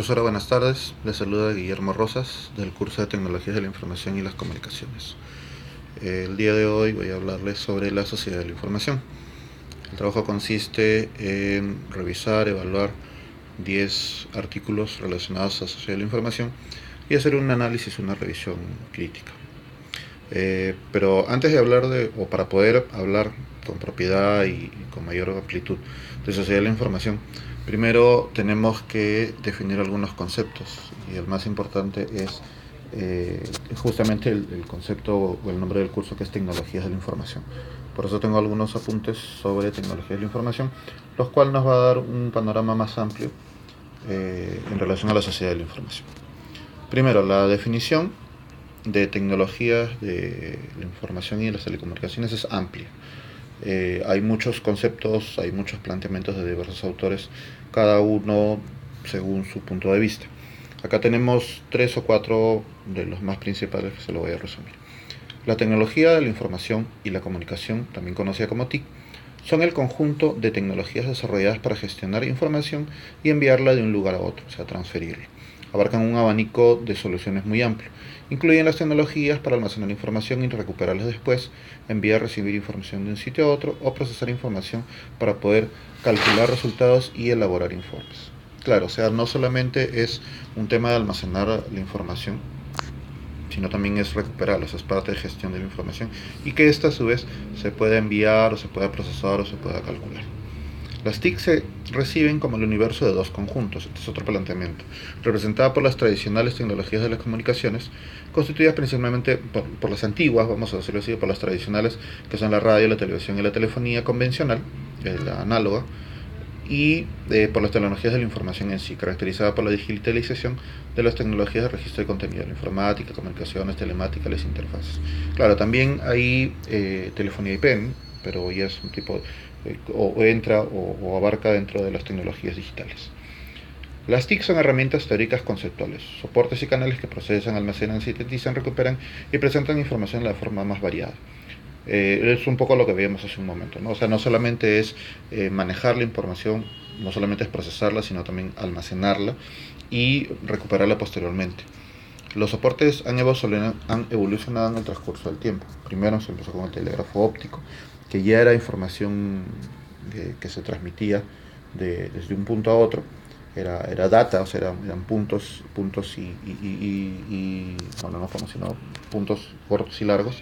Profesora, buenas tardes. Le saluda Guillermo Rosas del curso de Tecnologías de la Información y las Comunicaciones. El día de hoy voy a hablarles sobre la sociedad de la información. El trabajo consiste en revisar, evaluar 10 artículos relacionados a la sociedad de la información y hacer un análisis, una revisión crítica. Pero antes de hablar o para poder hablar con propiedad y con mayor amplitud de sociedad de la información, primero tenemos que definir algunos conceptos y el más importante es justamente el concepto o el nombre del curso, que es Tecnologías de la Información. Por eso tengo algunos apuntes sobre tecnologías de la información, los cuales nos va a dar un panorama más amplio en relación a la sociedad de la información. Primero, la definición de tecnologías de la información y de las telecomunicaciones es amplia. Hay muchos conceptos, hay muchos planteamientos de diversos autores, cada uno según su punto de vista. Acá tenemos 3 o 4 de los más principales que se lo voy a resumir. La tecnología de la información y la comunicación, también conocida como TIC, son el conjunto de tecnologías desarrolladas para gestionar información y enviarla de un lugar a otro, o sea, transferirla. Abarcan un abanico de soluciones muy amplio. Incluyen las tecnologías para almacenar información y recuperarla después, enviar, recibir información de un sitio a otro o procesar información para poder calcular resultados y elaborar informes. Claro, o sea, no solamente es un tema de almacenar la información, sino también es recuperarla, es parte de gestión de la información y que esta a su vez se pueda enviar o se pueda procesar o se pueda calcular. Las TIC se reciben como el universo de dos conjuntos, este es otro planteamiento, representada por las tradicionales tecnologías de las comunicaciones, constituidas principalmente por las antiguas, vamos a decirlo así, por las tradicionales, que son la radio, la televisión y la telefonía convencional, la análoga, y por las tecnologías de la información en sí, caracterizada por la digitalización de las tecnologías de registro de contenido, la informática, comunicaciones, telemática, las interfaces. Claro, también hay telefonía IP, ¿no? Pero ya es un tipo, o entra o abarca dentro de las tecnologías digitales. Las TIC son herramientas teóricas conceptuales, soportes y canales que procesan, almacenan, sintetizan, recuperan y presentan información de la forma más variada. Es un poco lo que veíamos hace un momento, ¿no? O sea, no solamente es manejar la información, no solamente es procesarla, sino también almacenarla y recuperarla posteriormente. Los soportes han evolucionado en el transcurso del tiempo. Primero se empezó con el telégrafo óptico, que ya era información que se transmitía desde un punto a otro. Era data, o sea, eran puntos bueno, no formas, sino puntos cortos y largos,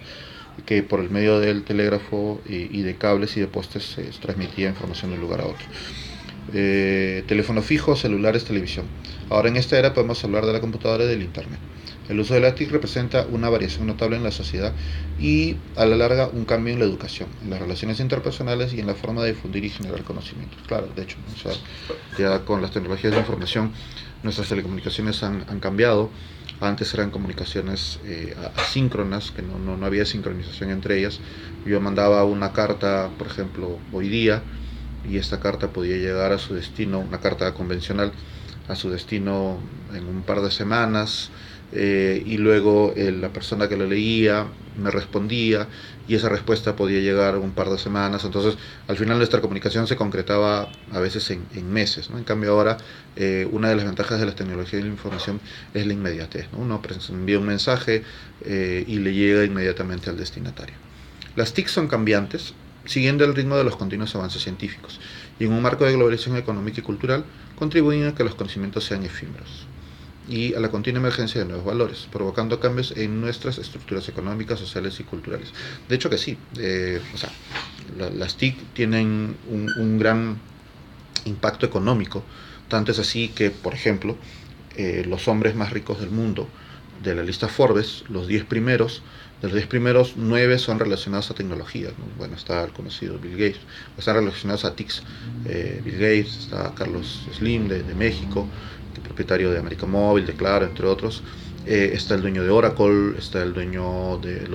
que por el medio del telégrafo y de cables y de postes se transmitía información de un lugar a otro. Teléfono fijo, celulares, televisión. Ahora en esta era podemos hablar de la computadora y del internet. El uso de la TIC representa una variación notable en la sociedad y a la larga un cambio en la educación, en las relaciones interpersonales y en la forma de difundir y generar conocimientos. Claro, de hecho, o sea, ya con las tecnologías de información nuestras telecomunicaciones han cambiado. Antes eran comunicaciones asíncronas, que no había sincronización entre ellas. Yo mandaba una carta, por ejemplo, hoy día, y esta carta podía llegar a su destino, una carta convencional, a su destino en un par de semanas, y luego la persona que lo leía me respondía y esa respuesta podía llegar un par de semanas. Entonces al final nuestra comunicación se concretaba a veces en meses, ¿no? En cambio ahora una de las ventajas de las tecnologías de la información es la inmediatez, ¿no? Uno envía un mensaje y le llega inmediatamente al destinatario. Las TIC son cambiantes, siguiendo el ritmo de los continuos avances científicos, y en un marco de globalización económica y cultural, contribuyen a que los conocimientos sean efímeros y a la continua emergencia de nuevos valores, provocando cambios en nuestras estructuras económicas, sociales y culturales. De hecho que sí, o sea, las TIC tienen un gran impacto económico, tanto es así que, por ejemplo, los hombres más ricos del mundo, de la lista Forbes, de los 10 primeros, 9 son relacionados a tecnología, ¿no? Bueno, está el conocido Bill Gates, están relacionados a TICs. Bill Gates, está Carlos Slim de México, el propietario de América Móvil, de Claro, entre otros. Está el dueño de Oracle, está los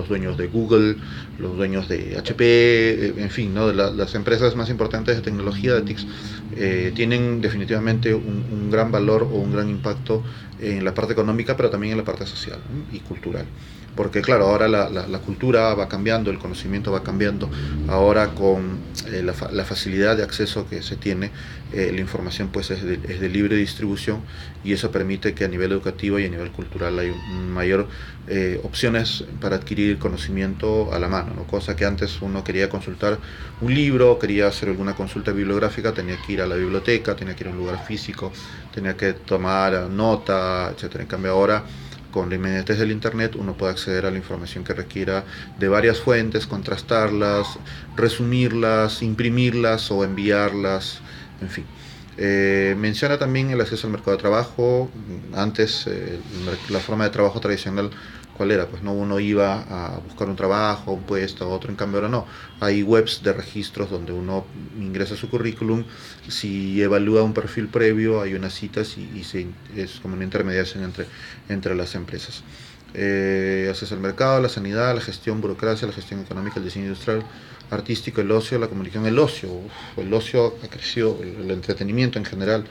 dueños de Google, los dueños de HP, en fin, ¿no? Las empresas más importantes de tecnología de TICs tienen definitivamente un gran valor o un gran impacto en la parte económica, pero también en la parte social, ¿no? Y cultural. porque claro, ahora la cultura va cambiando, el conocimiento va cambiando, ahora con la facilidad de acceso que se tiene, la información pues es de libre distribución, y eso permite que a nivel educativo y a nivel cultural hay mayor opciones para adquirir conocimiento a la mano, ¿no? Cosa que antes uno quería consultar un libro, quería hacer alguna consulta bibliográfica, tenía que ir a la biblioteca, tenía que ir a un lugar físico, tenía que tomar nota, etcétera. En cambio ahora, con la inmediatez del internet, uno puede acceder a la información que requiera de varias fuentes, contrastarlas, resumirlas, imprimirlas o enviarlas, en fin. Menciona también el acceso al mercado de trabajo. Antes, la forma de trabajo tradicional, ¿cuál era? Pues no, uno iba a buscar un trabajo, un puesto, otro. En cambio ahora no. Hay webs de registros donde uno ingresa su currículum, si evalúa un perfil previo, hay unas citas es como una intermediación entre las empresas. Acceso al mercado, la sanidad, la gestión, burocracia, la gestión económica, el diseño industrial, artístico, el ocio, la comunicación, el ocio ha crecido, el entretenimiento en general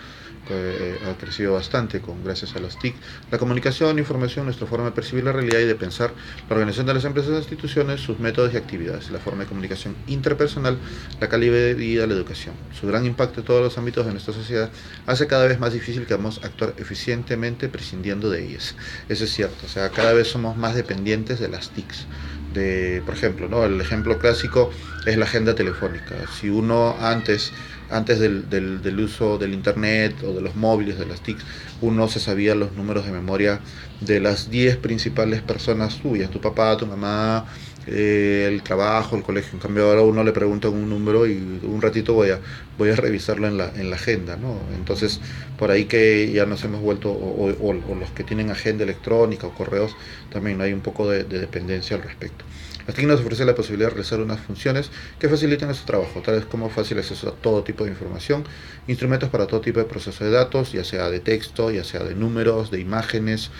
ha crecido bastante gracias a las TIC, la comunicación, información, nuestra forma de percibir la realidad y de pensar, la organización de las empresas e instituciones, sus métodos y actividades, la forma de comunicación interpersonal, la calidad de vida, la educación. Su gran impacto en todos los ámbitos de nuestra sociedad hace cada vez más difícil que podamos actuar eficientemente prescindiendo de ellas. Eso es cierto, o sea, cada vez somos más dependientes de las TICs. Por ejemplo, ¿no? El ejemplo clásico es la agenda telefónica. Si uno antes del uso del internet o de los móviles, de las TICs, uno se sabía los números de memoria de las 10 principales personas tuyas, tu papá, tu mamá, el trabajo, el colegio. En cambio ahora uno le pregunta un número y un ratito voy a revisarlo en la agenda, ¿no? Entonces, por ahí que ya nos hemos vuelto, o los que tienen agenda electrónica o correos, también hay un poco de dependencia al respecto. Las TIC nos ofrece la posibilidad de realizar unas funciones que faciliten nuestro trabajo, tales como fácil acceso a todo tipo de información, instrumentos para todo tipo de proceso de datos, ya sea de texto, ya sea de números, de imágenes,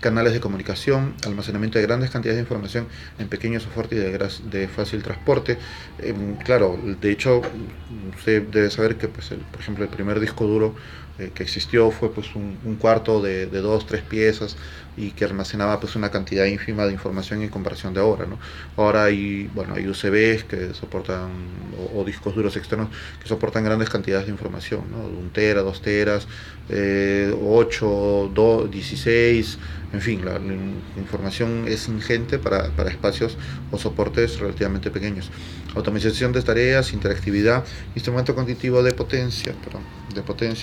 canales de comunicación, almacenamiento de grandes cantidades de información en pequeños soportes y de fácil transporte. Claro, de hecho, usted debe saber que, pues, por ejemplo, el primer disco duro que existió fue pues un cuarto de 2, 3 piezas, y que almacenaba pues una cantidad ínfima de información en comparación de ahora, ¿no? Ahora hay UCBs que soportan, o discos duros externos que soportan grandes cantidades de información, ¿no? 1 tera, 2 teras, 8, 16, en fin, la información es ingente para espacios o soportes relativamente pequeños. Automatización de tareas, interactividad, instrumento cognitivo de potencia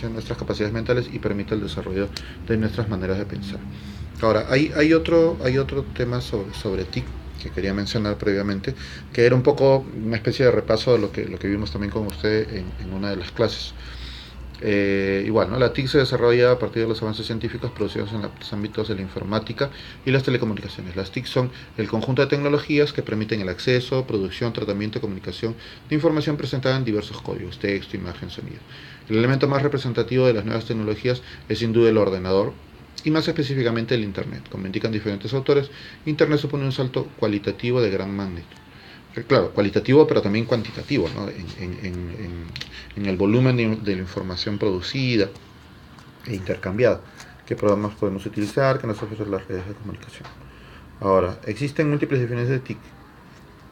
en nuestras capacidades mentales, y permite el desarrollo de nuestras maneras de pensar. Ahora, hay otro tema sobre TIC que quería mencionar previamente, que era un poco una especie de repaso de lo que vimos también con usted en una de las clases. Igual, ¿no? La TIC se desarrolla a partir de los avances científicos producidos en los ámbitos de la informática y las telecomunicaciones. Las TIC son el conjunto de tecnologías que permiten el acceso, producción, tratamiento y comunicación de información presentada en diversos códigos: texto, imagen, sonido. El elemento más representativo de las nuevas tecnologías es sin duda el ordenador, y más específicamente el Internet. Como indican diferentes autores, Internet supone un salto cualitativo de gran magnitud. Claro, cualitativo pero también cuantitativo, ¿no? En el volumen de la información producida e intercambiada, qué programas podemos utilizar, qué nos ofrecen las redes de comunicación. Ahora, existen múltiples definiciones de TIC.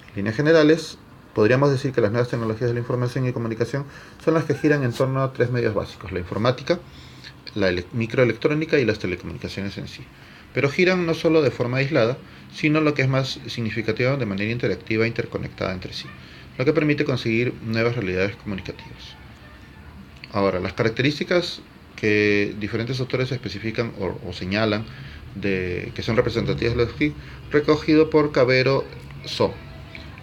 En líneas generales, podríamos decir que las nuevas tecnologías de la información y comunicación son las que giran en torno a 3 medios básicos: la informática, la microelectrónica y las telecomunicaciones en sí. Pero giran no solo de forma aislada, sino, lo que es más significativo, de manera interactiva e interconectada entre sí, lo que permite conseguir nuevas realidades comunicativas. Ahora, las características que diferentes autores especifican o señalan que son representativas de los TIC, recogido por Cavero So.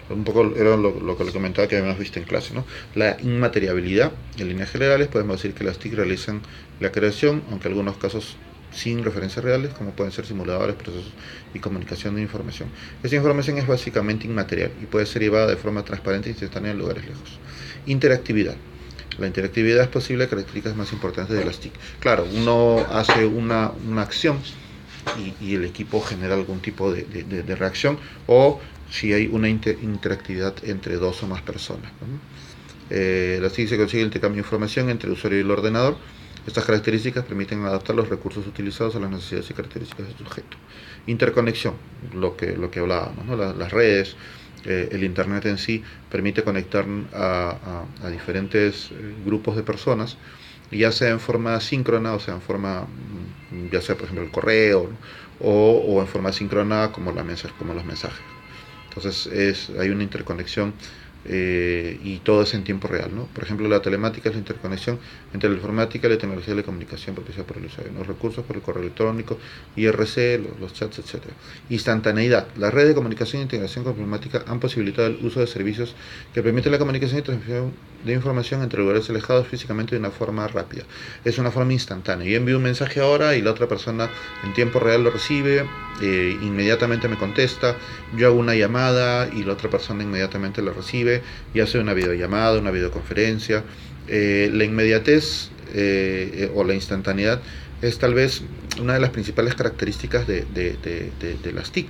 Un poco era lo que le comentaba, que habíamos visto en clase, ¿no? La inmateriabilidad. En líneas generales podemos decir que las TIC realizan la creación, aunque en algunos casos sin referencias reales, como pueden ser simuladores, procesos y comunicación de información. Esta información es básicamente inmaterial y puede ser llevada de forma transparente e instantánea en lugares lejos. Interactividad. La interactividad es posible de características más importantes de las TIC. Claro, uno hace una acción y el equipo genera algún tipo de reacción, o si hay una interactividad entre dos o más personas, ¿no? La TIC se consigue el intercambio de información entre el usuario y el ordenador. Estas características permiten adaptar los recursos utilizados a las necesidades y características del sujeto. Interconexión, lo que hablábamos, ¿no? Las redes, el Internet en sí permite conectar a diferentes grupos de personas, ya sea en forma síncrona, o sea, en forma, ya sea por ejemplo el correo, ¿no? o en forma síncrona como los mensajes. Entonces hay una interconexión y todo es en tiempo real, ¿no? Por ejemplo, la telemática es la interconexión entre la informática y la tecnología de la comunicación propiciada por el usuario, los recursos por el correo electrónico, IRC, los chats, etcétera. Instantaneidad. Las redes de comunicación e integración con informática han posibilitado el uso de servicios que permiten la comunicación y transmisión de información entre lugares alejados físicamente de una forma rápida. Es una forma instantánea. Yo envío un mensaje ahora y la otra persona en tiempo real lo recibe, inmediatamente me contesta, yo hago una llamada y la otra persona inmediatamente la recibe, ya sea una videollamada, una videoconferencia. La inmediatez o la instantaneidad es tal vez una de las principales características de las TIC,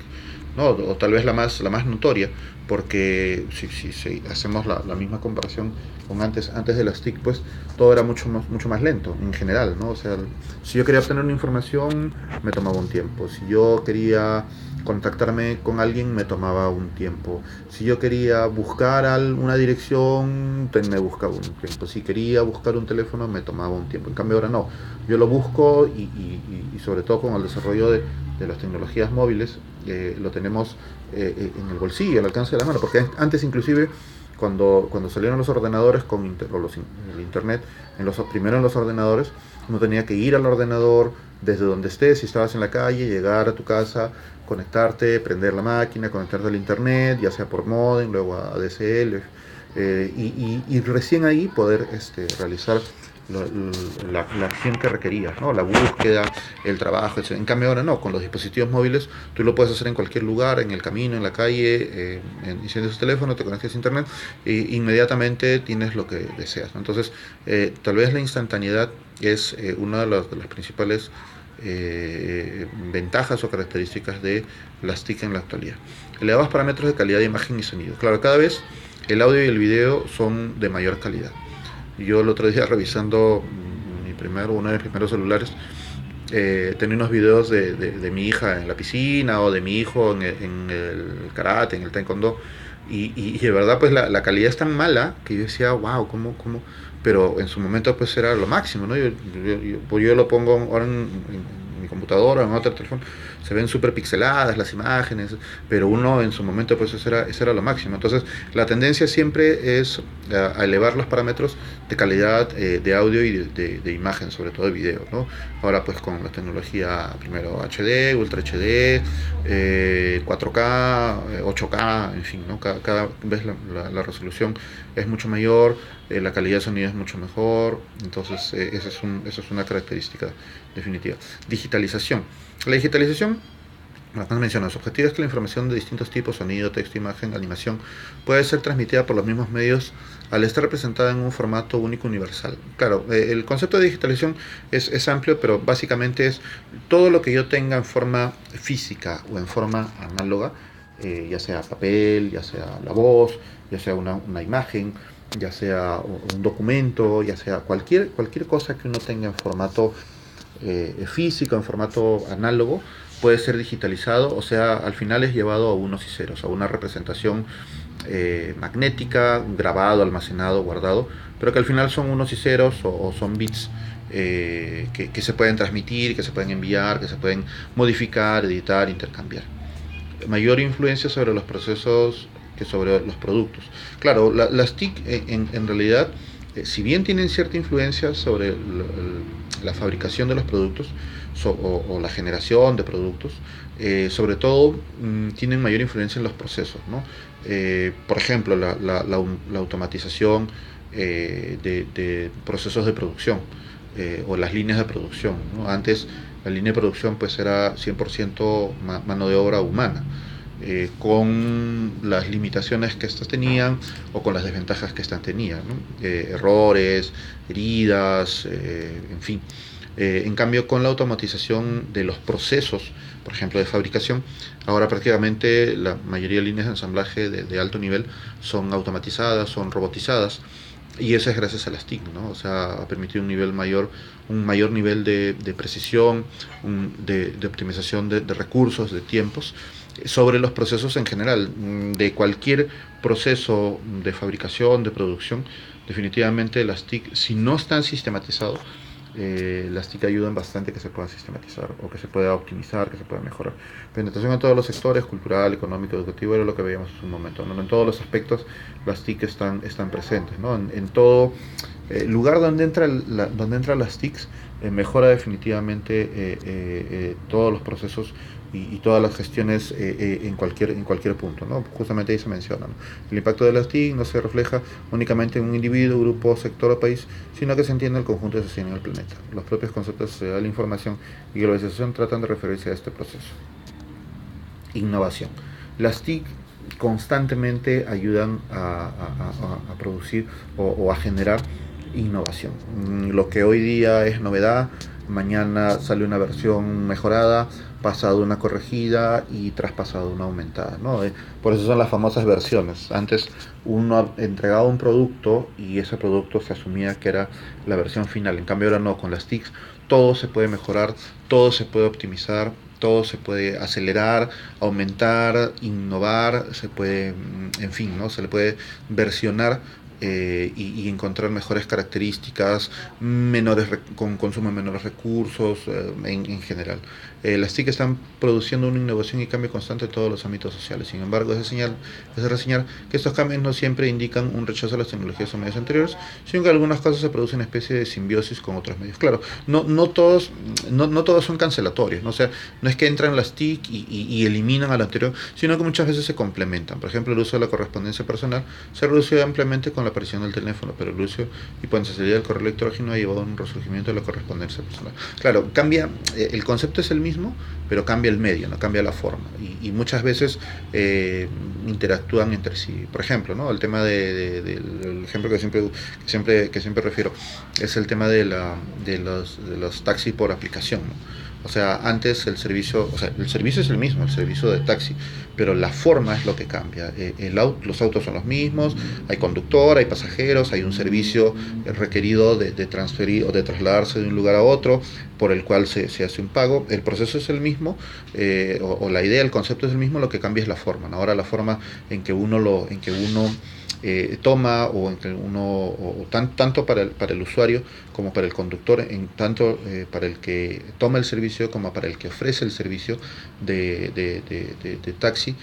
¿no? O tal vez la más notoria, porque si hacemos la misma comparación con antes de las TIC, pues todo era mucho más lento en general, ¿no? O sea, si yo quería obtener una información, me tomaba un tiempo. Si yo quería contactarme con alguien, me tomaba un tiempo. Si yo quería buscar una dirección, me buscaba un tiempo. Si quería buscar un teléfono, me tomaba un tiempo. En cambio ahora no. Yo lo busco y sobre todo con el desarrollo de las tecnologías móviles, lo tenemos en el bolsillo, al alcance de la mano. Porque antes inclusive, cuando salieron los ordenadores el internet, primero en los ordenadores, uno tenía que ir al ordenador desde donde estés, si estabas en la calle, llegar a tu casa, conectarte, prender la máquina, conectarte al internet, ya sea por modem, luego a ADSL, y recién ahí poder realizar la acción que requerías, ¿no? La búsqueda, el trabajo, etc. En cambio ahora no, con los dispositivos móviles tú lo puedes hacer en cualquier lugar, en el camino, en la calle, enciendes tu teléfono, te conectas a internet e inmediatamente tienes lo que deseas, ¿no? Entonces tal vez la instantaneidad es una de las principales ventajas o características de las TIC en la actualidad. Elevados parámetros de calidad de imagen y sonido. Claro, cada vez el audio y el video son de mayor calidad. Yo el otro día revisando uno de mis primeros celulares, tenía unos videos de mi hija en la piscina o de mi hijo en el karate, en el taekwondo, y de verdad pues la calidad es tan mala que yo decía, wow, ¿cómo? Pero en su momento pues era lo máximo, ¿no? Pues yo lo pongo ahora en mi computadora, en otro teléfono, se ven súper pixeladas las imágenes, pero uno en su momento pues eso era lo máximo. Entonces la tendencia siempre es a elevar los parámetros de calidad de audio y de imagen, sobre todo de video, ¿no? Ahora pues con la tecnología primero HD, Ultra HD, 4K, 8K, en fin, ¿no? Cada vez la resolución es mucho mayor, la calidad de sonido es mucho mejor, entonces esa es una característica definitiva. Digitalización. La digitalización, menciona, su objetivo es que la información de distintos tipos, sonido, texto, imagen, animación, puede ser transmitida por los mismos medios al estar representada en un formato único universal. Claro, el concepto de digitalización es amplio, pero básicamente es todo lo que yo tenga en forma física o en forma análoga, ya sea papel, ya sea la voz, ya sea una imagen, ya sea un documento, ya sea cualquier cosa que uno tenga en formato físico, en formato análogo, puede ser digitalizado, o sea, al final es llevado a unos y ceros, a una representación magnética, grabado, almacenado, guardado, pero que al final son unos y ceros o son bits que se pueden transmitir, que se pueden enviar, que se pueden modificar, editar, intercambiar. Mayor influencia sobre los procesos que sobre los productos. Claro, las TIC en realidad, si bien tienen cierta influencia sobre la fabricación de los productos o la generación de productos, sobre todo tienen mayor influencia en los procesos, ¿no? Por ejemplo, la automatización de procesos de producción o las líneas de producción, ¿no? Antes la línea de producción pues era 100% mano de obra humana, con las limitaciones que éstas tenían o con las desventajas que éstas tenían, ¿no? Errores, heridas, en fin. En cambio, con la automatización de los procesos, por ejemplo, de fabricación, ahora prácticamente la mayoría de líneas de ensamblaje de alto nivel son automatizadas, son robotizadas, y eso es gracias a las TIC, ¿no? O sea, ha permitido un mayor nivel de precisión, de optimización de recursos, de tiempos, sobre los procesos en general, de cualquier proceso de fabricación, de producción. Definitivamente las TIC, si no están sistematizados, las TIC ayudan bastante que se pueda sistematizar o que se pueda optimizar, que se pueda mejorar. Penetración en todos los sectores, cultural, económico, educativo, era lo que veíamos hace un momento, ¿no? En todos los aspectos las TIC están presentes, ¿no? En todo lugar donde entran las TICs, mejora definitivamente todos los procesos y todas las gestiones en cualquier punto, ¿no? Justamente ahí se menciona, ¿no? El impacto de las TIC no se refleja únicamente en un individuo, grupo, sector o país, sino que se entiende el conjunto de sociedad en el planeta. Los propios conceptos de sociedad de la información y globalización tratan de referirse a este proceso. Innovación. Las TIC constantemente ayudan a producir o a generar innovación. Lo que hoy día es novedad, mañana sale una versión mejorada, pasado una corregida y traspasado una aumentada, ¿no? Por eso son las famosas versiones. Antes uno entregaba un producto y ese producto se asumía que era la versión final. En cambio ahora no, con las TICs todo se puede mejorar, todo se puede optimizar, todo se puede acelerar, aumentar, innovar, se puede, en fin, ¿no? Se le puede versionar y encontrar mejores características, con consumo de menores recursos en general. Las TIC están produciendo una innovación y cambio constante en todos los ámbitos sociales. Sin embargo, es de reseñar que estos cambios no siempre indican un rechazo a las tecnologías o medios anteriores, sino que en algunos casos se produce una especie de simbiosis con otros medios. Claro, no todos son cancelatorios, ¿no? O sea, no es que entran las TIC y eliminan al anterior, sino que muchas veces se complementan. Por ejemplo, el uso de la correspondencia personal se redució ampliamente con la aparición del teléfono, pero el uso y potencialidad del correo electrónico ha llevado a un resurgimiento de la correspondencia personal. Claro, cambia, el concepto es el mismo, pero cambia el medio, no cambia la forma. Y muchas veces interactúan entre sí. Por ejemplo, ¿no? El tema del ejemplo que siempre refiero es el tema de los taxis por aplicación, ¿no? O sea, antes el servicio es el mismo, el servicio de taxi, pero la forma es lo que cambia. Los autos son los mismos, hay conductor, hay pasajeros, hay un servicio requerido de transferir o de trasladarse de un lugar a otro, por el cual se hace un pago. El proceso es el mismo, o la idea, el concepto es el mismo, lo que cambia es la forma, ¿no? Ahora la forma en que uno toma o entre tanto para el usuario como para el conductor, tanto para el que toma el servicio como para el que ofrece el servicio de taxi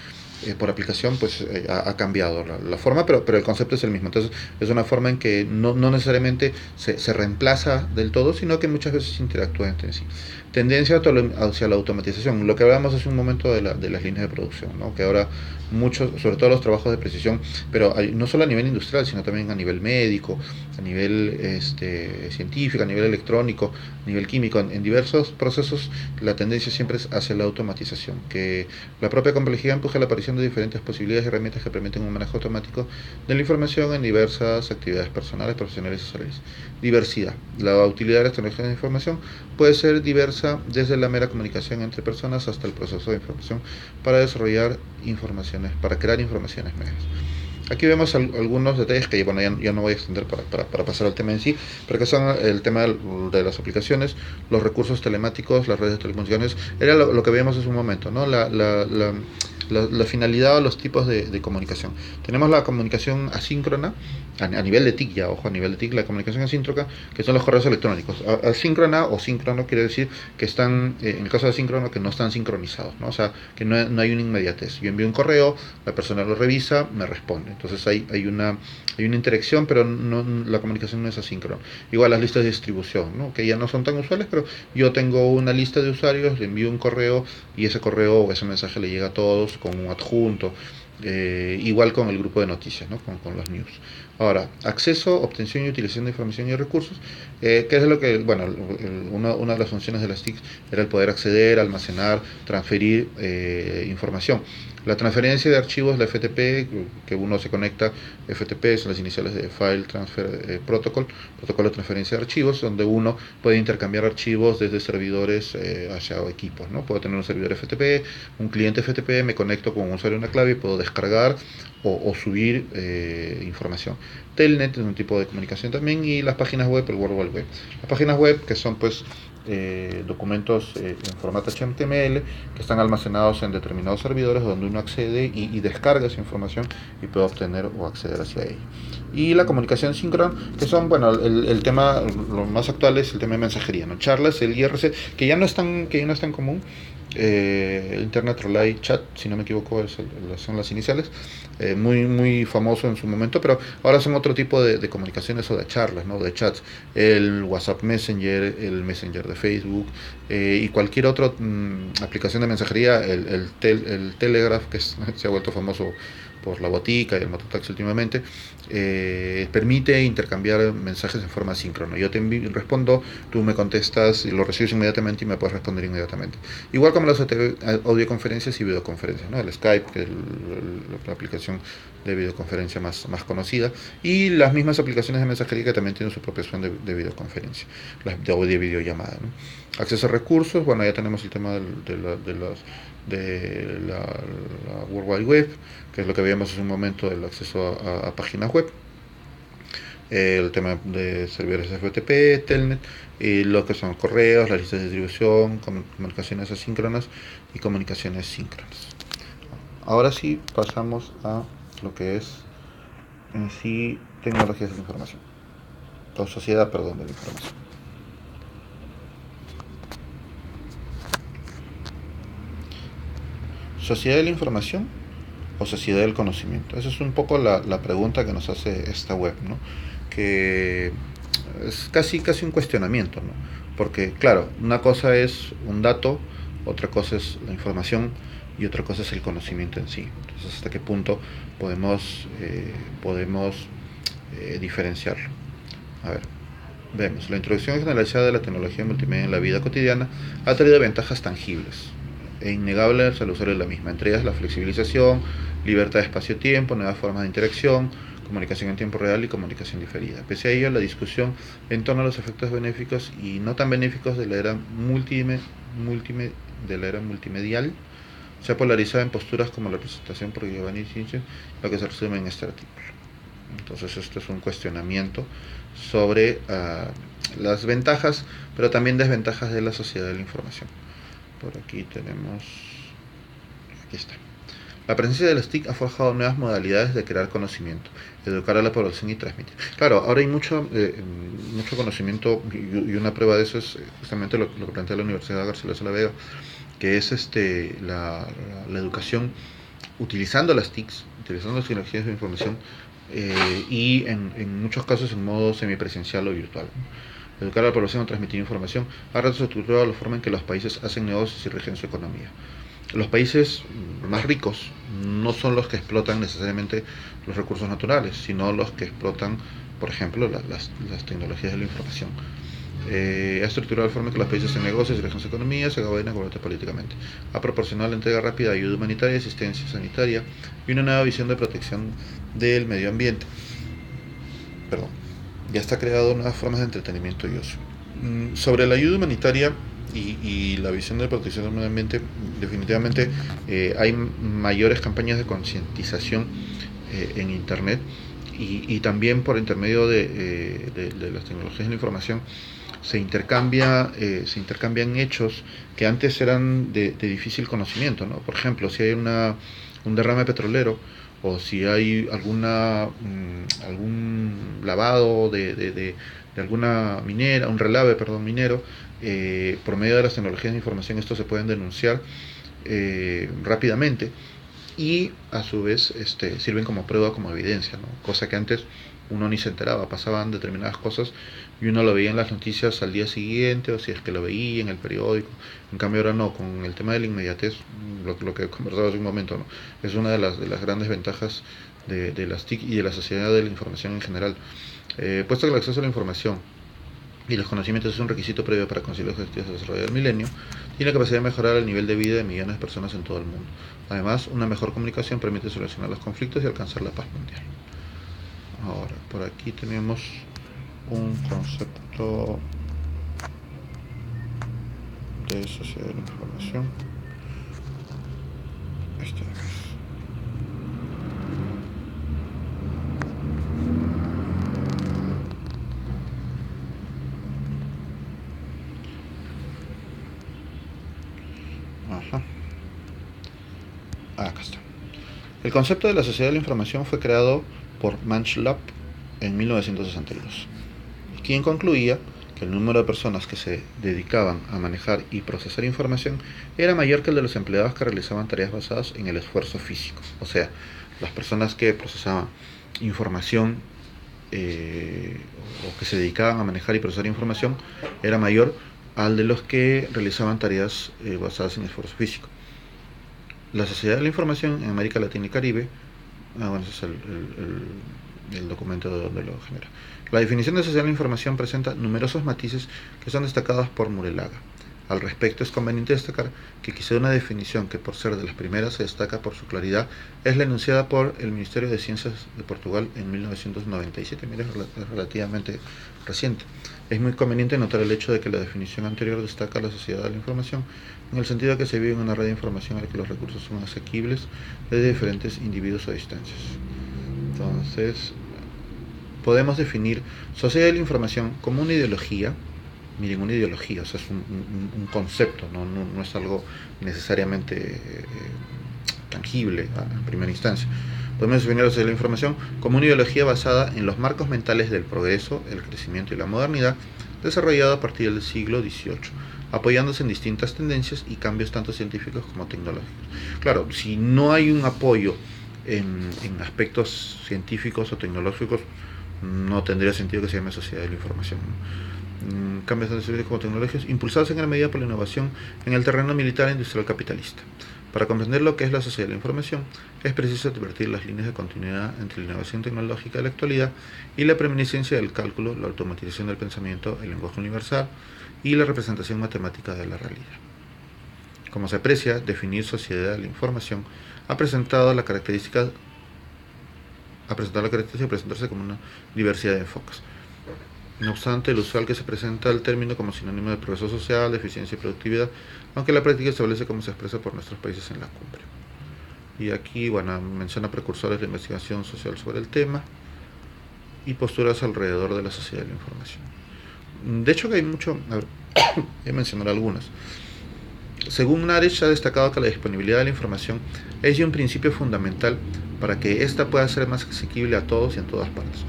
por aplicación, pues ha cambiado la forma, pero el concepto es el mismo. Entonces es una forma en que no necesariamente se reemplaza del todo, sino que muchas veces interactúa entre sí. Tendencia hacia la automatización, lo que hablábamos hace un momento de las líneas de producción, ¿no? Que ahora muchos, sobre todo los trabajos de precisión, pero no solo a nivel industrial, sino también a nivel médico, a nivel científico, a nivel electrónico, a nivel químico, en diversos procesos la tendencia siempre es hacia la automatización, que la propia complejidad empuja la aparición de diferentes posibilidades y herramientas que permiten un manejo automático de la información en diversas actividades personales, profesionales y sociales. Diversidad. La utilidad de las tecnologías de información puede ser diversa desde la mera comunicación entre personas hasta el proceso de información para desarrollar informaciones, para crear informaciones nuevas. Aquí vemos algunos detalles que bueno, ya no voy a extender para pasar al tema en sí, pero que son el tema de las aplicaciones, los recursos telemáticos, las redes de telecomunicaciones. Era lo que veíamos hace un momento, ¿no? La finalidad o los tipos de comunicación. Tenemos la comunicación asíncrona, a nivel de TIC ya, ojo, a nivel de TIC, la comunicación asíncrona, que son los correos electrónicos. Asíncrona o síncrono quiere decir que están, en el caso de asíncrono, que no están sincronizados, ¿no? O sea, que no hay una inmediatez. Yo envío un correo, la persona lo revisa, me responde. Entonces hay una interacción, pero la comunicación no es asíncrona. Igual las listas de distribución, ¿no? Que ya no son tan usuales, pero yo tengo una lista de usuarios, le envío un correo y ese correo o ese mensaje le llega a todos con un adjunto. Igual con el grupo de noticias, ¿no? con los news. Ahora, acceso, obtención y utilización de información y recursos, que es lo que, bueno, una de las funciones de las TIC era el poder acceder, almacenar, transferir información. La transferencia de archivos, la FTP, que uno se conecta, FTP son las iniciales de File Transfer Protocol, protocolo de transferencia de archivos, donde uno puede intercambiar archivos desde servidores hacia equipos, ¿no? Puedo tener un servidor FTP, un cliente FTP, me conecto con un usuario y una clave y puedo descargar o subir información. Telnet es un tipo de comunicación también, y las páginas web, el World Wide Web. Las páginas web, que son pues documentos en formato HTML que están almacenados en determinados servidores donde uno accede y descarga esa información y puede obtener o acceder hacia ella. Y la comunicación síncrona, que son, bueno, el tema, lo más actual es el tema de mensajería, ¿no? Charlas, el IRC, que ya no es tan común. Internet Relay Chat, si no me equivoco, son las iniciales, muy famoso en su momento, pero ahora son otro tipo de comunicaciones o de charlas, ¿no? De chats, el WhatsApp Messenger, el Messenger de Facebook, y cualquier otra aplicación de mensajería, el Telegraph, que se ha vuelto famoso por la botica y el mototaxi últimamente, permite intercambiar mensajes en forma síncrona. Yo te respondo, tú me contestas y lo recibes inmediatamente y me puedes responder inmediatamente. Igual como las audioconferencias y videoconferencias, ¿no? El Skype, que es la aplicación de videoconferencia más conocida, y las mismas aplicaciones de mensajería que también tienen su propia opción de videoconferencia, las de audio y videollamada, ¿no? Acceso a recursos, bueno, ya tenemos el tema la World Wide Web, que es lo que veíamos hace un momento, del acceso a páginas web, el tema de servidores FTP, Telnet, y lo que son correos, las listas de distribución, comunicaciones asíncronas y comunicaciones síncronas. Ahora sí pasamos a lo que es en sí tecnologías de la información, o sociedad, perdón, de la información. ¿Sociedad de la información o sociedad del conocimiento? Esa es un poco la pregunta que nos hace esta web, ¿no? Que es casi un cuestionamiento, ¿no? Porque, claro, una cosa es un dato, otra cosa es la información y otra cosa es el conocimiento en sí. Entonces, ¿hasta qué punto podemos diferenciarlo? A ver, vemos. La introducción generalizada de la tecnología multimedia en la vida cotidiana ha traído ventajas tangibles e innegables al usuario de la misma, entre ellas la flexibilización, libertad de espacio-tiempo, nuevas formas de interacción, comunicación en tiempo real y comunicación diferida. Pese a ello, la discusión en torno a los efectos benéficos y no tan benéficos de la era multimedial se ha polarizado en posturas como la presentación por Giovanni Sinche, lo que se resume en este artículo. Entonces, esto es un cuestionamiento sobre las ventajas, pero también desventajas de la sociedad de la información. Por aquí tenemos, aquí está. La presencia de las TIC ha forjado nuevas modalidades de crear conocimiento, educar a la población y transmitir. Claro, ahora hay mucho conocimiento, y una prueba de eso es justamente lo que plantea la Universidad de Garcilaso de la Vega, que es la educación utilizando las TICs, utilizando las tecnologías de información, y en muchos casos en modo semipresencial o virtual. Educar a la población a transmitir información ha reestructurado la forma en que los países hacen negocios y rigen su economía. Los países más ricos no son los que explotan necesariamente los recursos naturales, sino los que explotan, por ejemplo, las tecnologías de la información. Ha estructurado la forma en que los países hacen negocios y rigen su economía, se gobierna políticamente. Ha proporcionado la entrega rápida de ayuda humanitaria, asistencia sanitaria y una nueva visión de protección del medio ambiente. Perdón. Ya está creado nuevas formas de entretenimiento y ocio. Sobre la ayuda humanitaria y la visión de protección del medio ambiente, definitivamente hay mayores campañas de concientización en Internet, y también por intermedio de las tecnologías de la información se intercambian hechos que antes eran de difícil conocimiento, ¿no? Por ejemplo, si hay un derrame petrolero, o si hay algún lavado de alguna minera, un relave, perdón, minero, por medio de las tecnologías de información estos se pueden denunciar rápidamente, y a su vez sirven como prueba, como evidencia, ¿no? Cosa que antes uno ni se enteraba, pasaban determinadas cosas y uno lo veía en las noticias al día siguiente, o si es que lo veía en el periódico. En cambio ahora no, con el tema de la inmediatez, lo que conversaba hace un momento, ¿no? Es una de las grandes ventajas de las TIC y de la sociedad de la información en general. Puesto que el acceso a la información y los conocimientos es un requisito previo para conseguir los objetivos de desarrollo del milenio, tiene la capacidad de mejorar el nivel de vida de millones de personas en todo el mundo. Además, una mejor comunicación permite solucionar los conflictos y alcanzar la paz mundial. Ahora, por aquí tenemos un concepto de sociedad de la información. Este es. Ajá. Acá está. El concepto de la sociedad de la información fue creado por Manchlab en 1962, quien concluía que el número de personas que se dedicaban a manejar y procesar información era mayor que el de los empleados que realizaban tareas basadas en el esfuerzo físico. O sea, las personas que procesaban información o que se dedicaban a manejar y procesar información era mayor al de los que realizaban tareas basadas en esfuerzo físico. La sociedad de la información en América Latina y Caribe, ese es el documento de donde lo genera. La definición de sociedad de la información presenta numerosos matices que son destacados por Murelaga. Al respecto, es conveniente destacar que quizá una definición que por ser de las primeras se destaca por su claridad es la enunciada por el Ministerio de Ciencias de Portugal en 1997. Mira, es relativamente reciente. Es muy conveniente notar el hecho de que la definición anterior destaca la sociedad de la información en el sentido de que se vive en una red de información en la que los recursos son asequibles de diferentes individuos o distancias. Entonces, podemos definir sociedad de la información como una ideología. Miren, una ideología, o sea, es un concepto, no es algo necesariamente tangible a primera instancia. Podemos definir la sociedad de la información como una ideología basada en los marcos mentales del progreso, el crecimiento y la modernidad, desarrollada a partir del siglo XVIII, apoyándose en distintas tendencias y cambios tanto científicos como tecnológicos. Claro, si no hay un apoyo en aspectos científicos o tecnológicos, no tendría sentido que se llame sociedad de la información, ¿no? Cambios tanto científicos como tecnológicos impulsados en gran medida por la innovación en el terreno militar e industrial capitalista. Para comprender lo que es la sociedad de la información, es preciso advertir las líneas de continuidad entre la innovación tecnológica de la actualidad y la preeminencia del cálculo, la automatización del pensamiento, el lenguaje universal y la representación matemática de la realidad. Como se aprecia, definir sociedad de la información ha presentado la característica de presentarse como una diversidad de enfoques. No obstante, el usual que se presenta el término como sinónimo de progreso social, de eficiencia y productividad, aunque la práctica establece cómo se expresa por nuestros países en la cumbre. Y aquí, bueno, menciona precursores de investigación social sobre el tema y posturas alrededor de la sociedad de la información. De hecho, que hay mucho, a ver, voy a mencionar algunas. Según Naresh, ha destacado que la disponibilidad de la información es un principio fundamental para que ésta pueda ser más asequible a todos y en todas partes.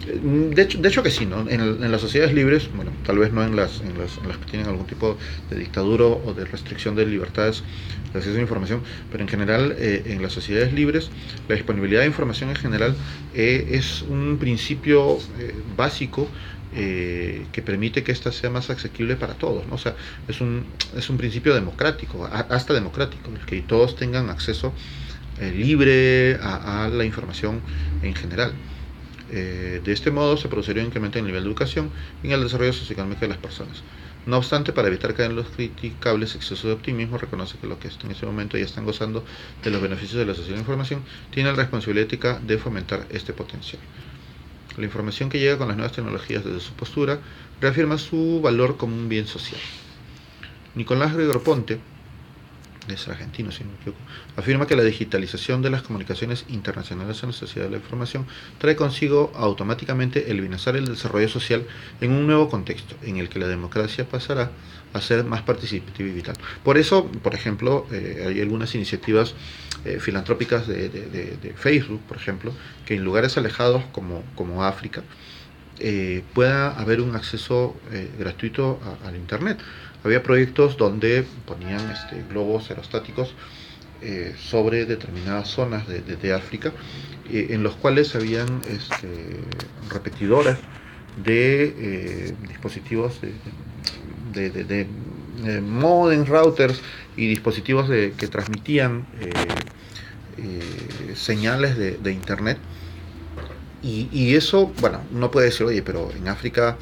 De hecho que sí, ¿no? En las sociedades libres, bueno, tal vez no en las que tienen algún tipo de dictadura o de restricción de libertades de acceso a la información, pero en general en las sociedades libres la disponibilidad de información en general es un principio básico que permite que ésta sea más asequible para todos, ¿no? O sea, es un principio democrático, hasta democrático, el que todos tengan acceso libre a la información en general. De este modo se produciría un incremento en el nivel de educación y en el desarrollo socioeconómico de las personas. No obstante, para evitar caer en los criticables excesos de optimismo, reconoce que los que en este momento ya están gozando de los beneficios de la sociedad de información tienen la responsabilidad ética de fomentar este potencial. La información que llega con las nuevas tecnologías desde su postura reafirma su valor como un bien social. Nicolás Negroponte, es argentino si no me equivoco, afirma que la digitalización de las comunicaciones internacionales en la sociedad de la información trae consigo automáticamente el bienestar y el desarrollo social en un nuevo contexto, en el que la democracia pasará a ser más participativa y vital. Por eso, por ejemplo, hay algunas iniciativas filantrópicas de Facebook, por ejemplo, que en lugares alejados como África, pueda haber un acceso gratuito al Internet. Había proyectos donde ponían globos aerostáticos sobre determinadas zonas de África, en los cuales habían repetidoras de dispositivos de modem, routers y dispositivos que transmitían señales de Internet. Y eso, bueno, uno puede decir, oye, pero en África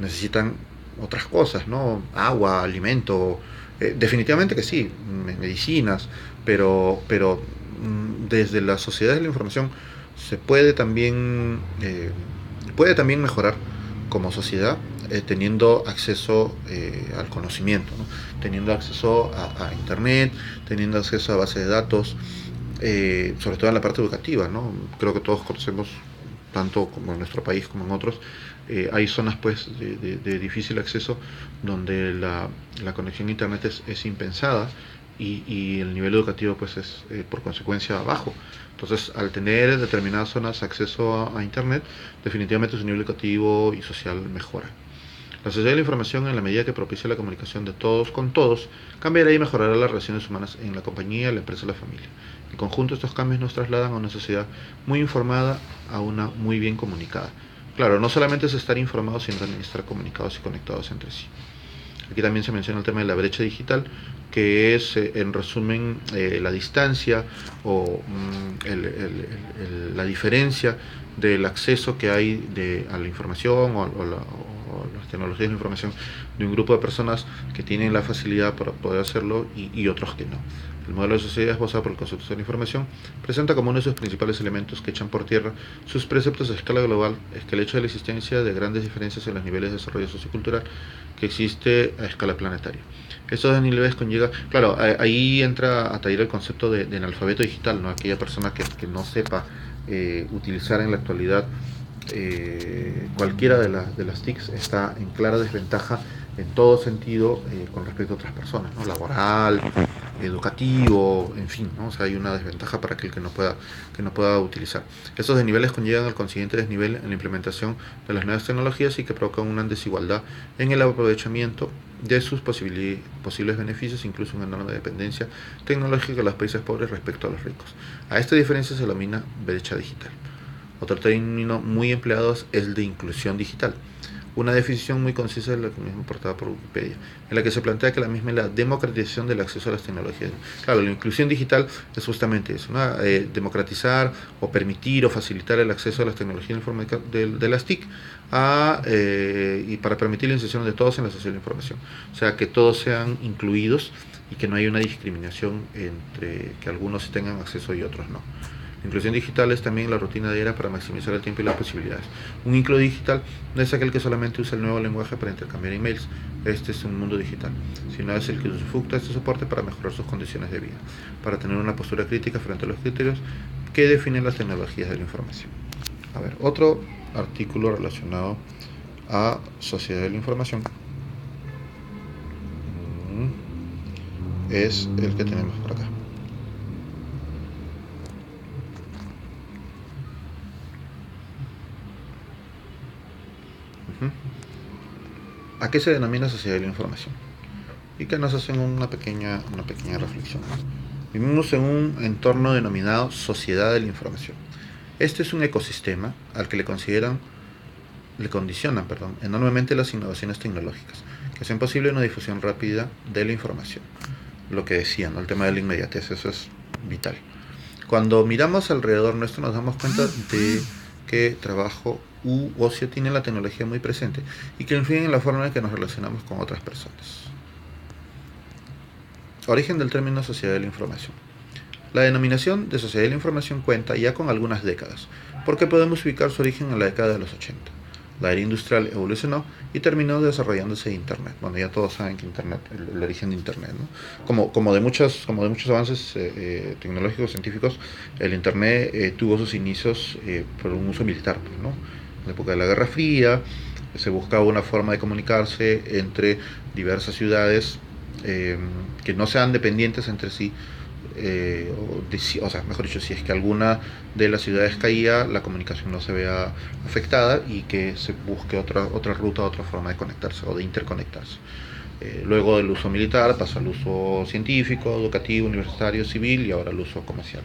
necesitan otras cosas, ¿no? Agua, alimento, definitivamente que sí, medicinas, pero desde la sociedad de la información se puede también mejorar como sociedad teniendo acceso al conocimiento, ¿no? Teniendo acceso a Internet, teniendo acceso a base de datos, sobre todo en la parte educativa, ¿no? Creo que todos conocemos, tanto como en nuestro país como en otros, hay zonas pues de difícil acceso donde la conexión a internet es impensada y el nivel educativo pues es por consecuencia bajo. Entonces, al tener determinadas zonas acceso a Internet, definitivamente su nivel educativo y social mejora. La sociedad de la información, en la medida que propicia la comunicación de todos con todos, cambiará y mejorará las relaciones humanas en la compañía, la empresa y la familia. En conjunto, estos cambios nos trasladan a una sociedad muy informada, a una muy bien comunicada. Claro, no solamente es estar informados, sino también estar comunicados y conectados entre sí. Aquí también se menciona el tema de la brecha digital, que es, en resumen, la distancia o la diferencia del acceso que hay a la información o las tecnologías de la información de un grupo de personas que tienen la facilidad para poder hacerlo y otros que no. El modelo de sociedad basado por el concepto de la información presenta como uno de sus principales elementos que echan por tierra sus preceptos a escala global, es que el hecho de la existencia de grandes diferencias en los niveles de desarrollo sociocultural que existe a escala planetaria. Estos dos niveles conlleva, claro, ahí entra a tallar el concepto de analfabeto digital, ¿no? Aquella persona que no sepa utilizar en la actualidad cualquiera de las TICs está en clara desventaja en todo sentido con respecto a otras personas, ¿no? Laboral, educativo, en fin, ¿no? O sea, hay una desventaja para aquel que no pueda utilizar. Estos desniveles conllevan al consiguiente desnivel en la implementación de las nuevas tecnologías y que provocan una desigualdad en el aprovechamiento de sus posibles beneficios, incluso una enorme dependencia tecnológica de los países pobres respecto a los ricos. A esta diferencia se denomina brecha digital. Otro término muy empleado es el de inclusión digital, una definición muy concisa de la misma aportada por Wikipedia, en la que se plantea que la misma es la democratización del acceso a las tecnologías. Claro, la inclusión digital es justamente eso, ¿no? Democratizar o permitir o facilitar el acceso a las tecnologías informáticas de las TIC y para permitir la inserción de todos en la sociedad de la información. O sea, que todos sean incluidos y que no haya una discriminación entre que algunos tengan acceso y otros no. La inclusión digital es también la rutina diaria para maximizar el tiempo y las posibilidades. Un incluso digital no es aquel que solamente usa el nuevo lenguaje para intercambiar emails. Este es un mundo digital, sino es el que usufructa este soporte para mejorar sus condiciones de vida, para tener una postura crítica frente a los criterios que definen las tecnologías de la información. A ver, otro artículo relacionado a sociedad de la información es el que tenemos por acá. ¿A qué se denomina sociedad de la información? Y que nos hacen una pequeña reflexión. Vivimos en un entorno denominado sociedad de la información. Este es un ecosistema al que le condicionan enormemente las innovaciones tecnológicas, que hacen posible una difusión rápida de la información. Lo que decía, ¿no? El tema de la inmediatez, eso es vital. Cuando miramos alrededor nuestro nos damos cuenta de que trabajo u ocio tiene la tecnología muy presente y que influyen en la forma en que nos relacionamos con otras personas. Origen del término sociedad de la información. La denominación de sociedad de la información cuenta ya con algunas décadas, porque podemos ubicar su origen en la década de los 80. La era industrial evolucionó y terminó desarrollándose Internet. Bueno, ya todos saben que Internet, el origen de Internet, ¿no? Como de muchos avances tecnológicos, científicos, el Internet tuvo sus inicios por un uso militar, pues, ¿no? En la época de la Guerra Fría se buscaba una forma de comunicarse entre diversas ciudades que no sean dependientes entre sí, o sea, mejor dicho, si es que alguna de las ciudades caía, la comunicación no se vea afectada y que se busque otra ruta, otra forma de conectarse o de interconectarse. Luego del uso militar pasó al uso científico, educativo, universitario, civil y ahora al uso comercial.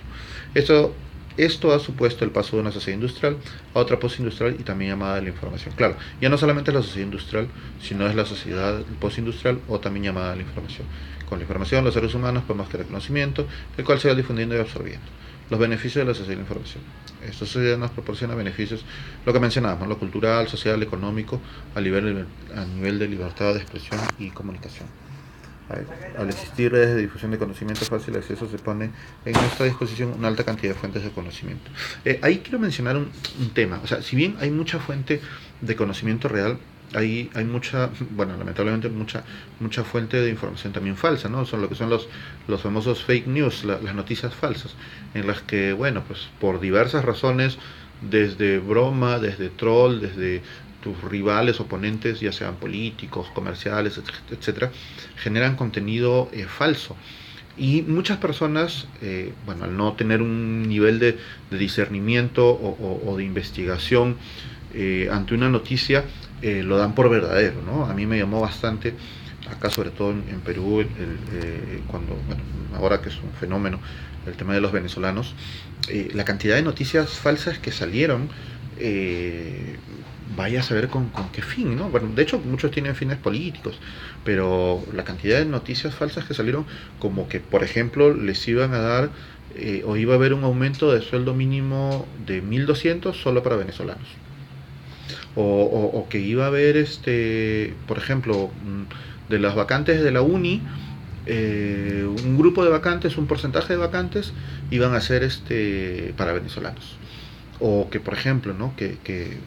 Esto ha supuesto el paso de una sociedad industrial a otra postindustrial y también llamada de la información. Claro, ya no solamente es la sociedad industrial, sino es la sociedad postindustrial o también llamada de la información. Con la información, los seres humanos podemos crear conocimiento, el cual se va difundiendo y absorbiendo. Los beneficios de la sociedad de la información. Esta sociedad nos proporciona beneficios, lo que mencionábamos, lo cultural, social, económico, a nivel de libertad de expresión y comunicación. Al existir redes de difusión de conocimiento fácil de acceso, se pone en nuestra disposición una alta cantidad de fuentes de conocimiento. Ahí quiero mencionar un tema. O sea, si bien hay mucha fuente de conocimiento real, hay mucha, bueno, lamentablemente mucha fuente de información también falsa, ¿no? Son lo que son los famosos fake news, las noticias falsas, en las que, bueno, pues por diversas razones, desde broma, desde troll, desde tus rivales, oponentes, ya sean políticos, comerciales, etcétera, generan contenido falso Y muchas personas, bueno, al no tener un nivel de discernimiento o de investigación ante una noticia, lo dan por verdadero, ¿no? A mí me llamó bastante, acá sobre todo en Perú, cuando, bueno, ahora que es un fenómeno, el tema de los venezolanos, la cantidad de noticias falsas que salieron, eh, vaya a saber con qué fin, ¿no? Bueno, de hecho muchos tienen fines políticos, pero la cantidad de noticias falsas que salieron, como que por ejemplo les iban a dar o iba a haber un aumento de sueldo mínimo de 1.200 solo para venezolanos, o que iba a haber, por ejemplo, de las vacantes de la uni, un grupo de vacantes, un porcentaje de vacantes iban a ser para venezolanos, o que por ejemplo, ¿no? que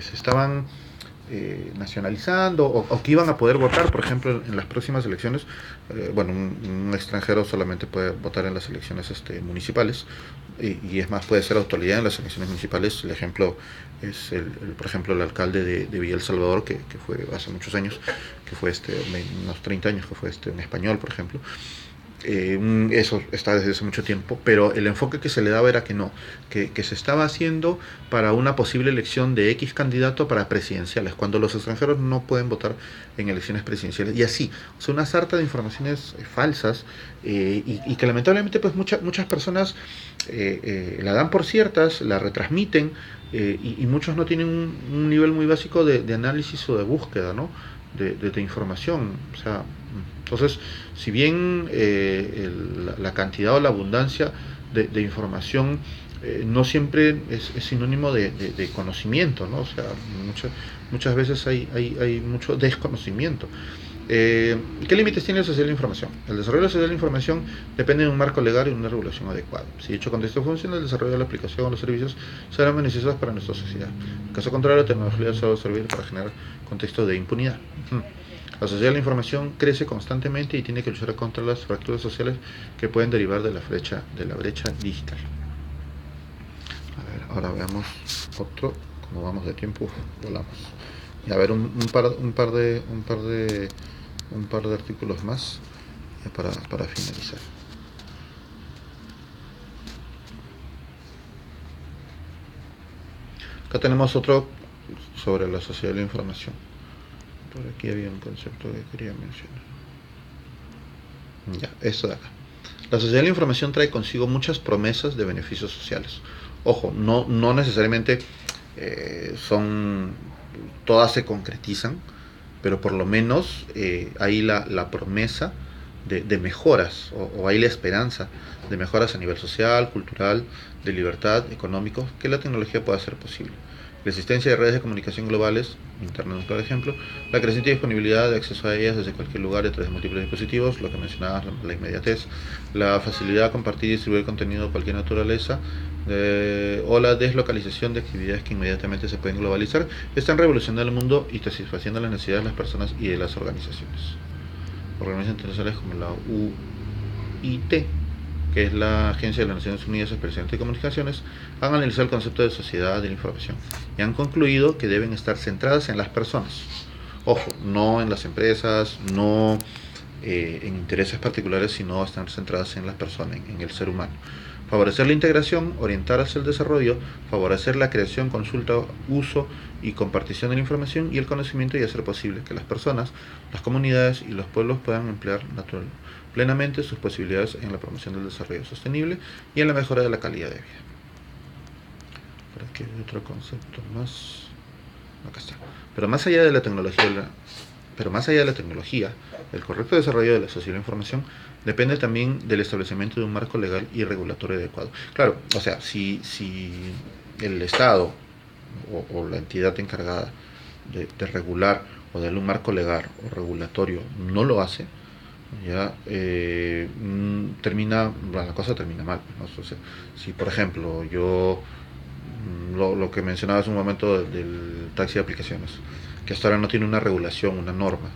se estaban nacionalizando, o que iban a poder votar, por ejemplo, en las próximas elecciones. Bueno, un extranjero solamente puede votar en las elecciones municipales, y es más, puede ser autoridad en las elecciones municipales. El ejemplo es, por ejemplo, el alcalde de Villa El Salvador, que fue hace muchos años, que fue unos 30 años, que fue un español, por ejemplo. Eso está desde hace mucho tiempo, pero el enfoque que se le daba era que no, que se estaba haciendo para una posible elección de X candidato para presidenciales, cuando los extranjeros no pueden votar en elecciones presidenciales. Y así, o sea, una sarta de informaciones falsas, y que lamentablemente pues muchas personas la dan por ciertas, la retransmiten, y muchos no tienen un nivel muy básico de análisis o de búsqueda, ¿no? de información. O sea, entonces, si bien la cantidad o la abundancia de información no siempre es sinónimo de conocimiento, ¿no? O sea, muchas veces hay mucho desconocimiento. ¿Qué límites tiene el sociedad de la información? El desarrollo de la sociedad de la información depende de un marco legal y una regulación adecuada. Si dicho contexto funciona, el desarrollo de la aplicación o los servicios serán beneficiosos para nuestra sociedad. En caso contrario, la tecnología solo servir para generar contextos de impunidad. La sociedad de la información crece constantemente y tiene que luchar contra las fracturas sociales que pueden derivar de la brecha digital. A ver, ahora veamos otro. Como vamos de tiempo, volamos. Y a ver, un par de artículos más para finalizar. Acá tenemos otro sobre la sociedad de la información. Por aquí había un concepto que quería mencionar. Ya, esto de acá. La sociedad de la información trae consigo muchas promesas de beneficios sociales. Ojo, no necesariamente son todas se concretizan, pero por lo menos hay la promesa de mejoras, o hay la esperanza de mejoras a nivel social, cultural, de libertad, económico, que la tecnología pueda hacer posible. La existencia de redes de comunicación globales, Internet por ejemplo, la creciente disponibilidad de acceso a ellas desde cualquier lugar a través de múltiples dispositivos, lo que mencionabas, la inmediatez, la facilidad de compartir y distribuir contenido de cualquier naturaleza, o la deslocalización de actividades que inmediatamente se pueden globalizar, están revolucionando el mundo y satisfaciendo las necesidades de las personas y de las organizaciones. Organizaciones internacionales como la UIT, que es la Agencia de las Naciones Unidas Especialmente de Comunicaciones, han analizado el concepto de sociedad de la información y han concluido que deben estar centradas en las personas. Ojo, no en las empresas, no en intereses particulares, sino están centradas en las personas, en el ser humano. Favorecer la integración, orientar hacia el desarrollo, favorecer la creación, consulta, uso y compartición de la información y el conocimiento, y hacer posible que las personas, las comunidades y los pueblos puedan emplear plenamente sus posibilidades en la promoción del desarrollo sostenible y en la mejora de la calidad de vida. Por aquí hay otro concepto más. Acá está. Pero más allá de la tecnología, el correcto desarrollo de la sociedad de la información depende también del establecimiento de un marco legal y regulatorio adecuado. Claro, o sea, si el Estado o la entidad encargada de regular o de darle un marco legal o regulatorio no lo hace, ya la cosa termina mal, ¿no? O sea, si por ejemplo lo que mencionaba hace un momento del taxi de aplicaciones, que hasta ahora no tiene una regulación, una norma.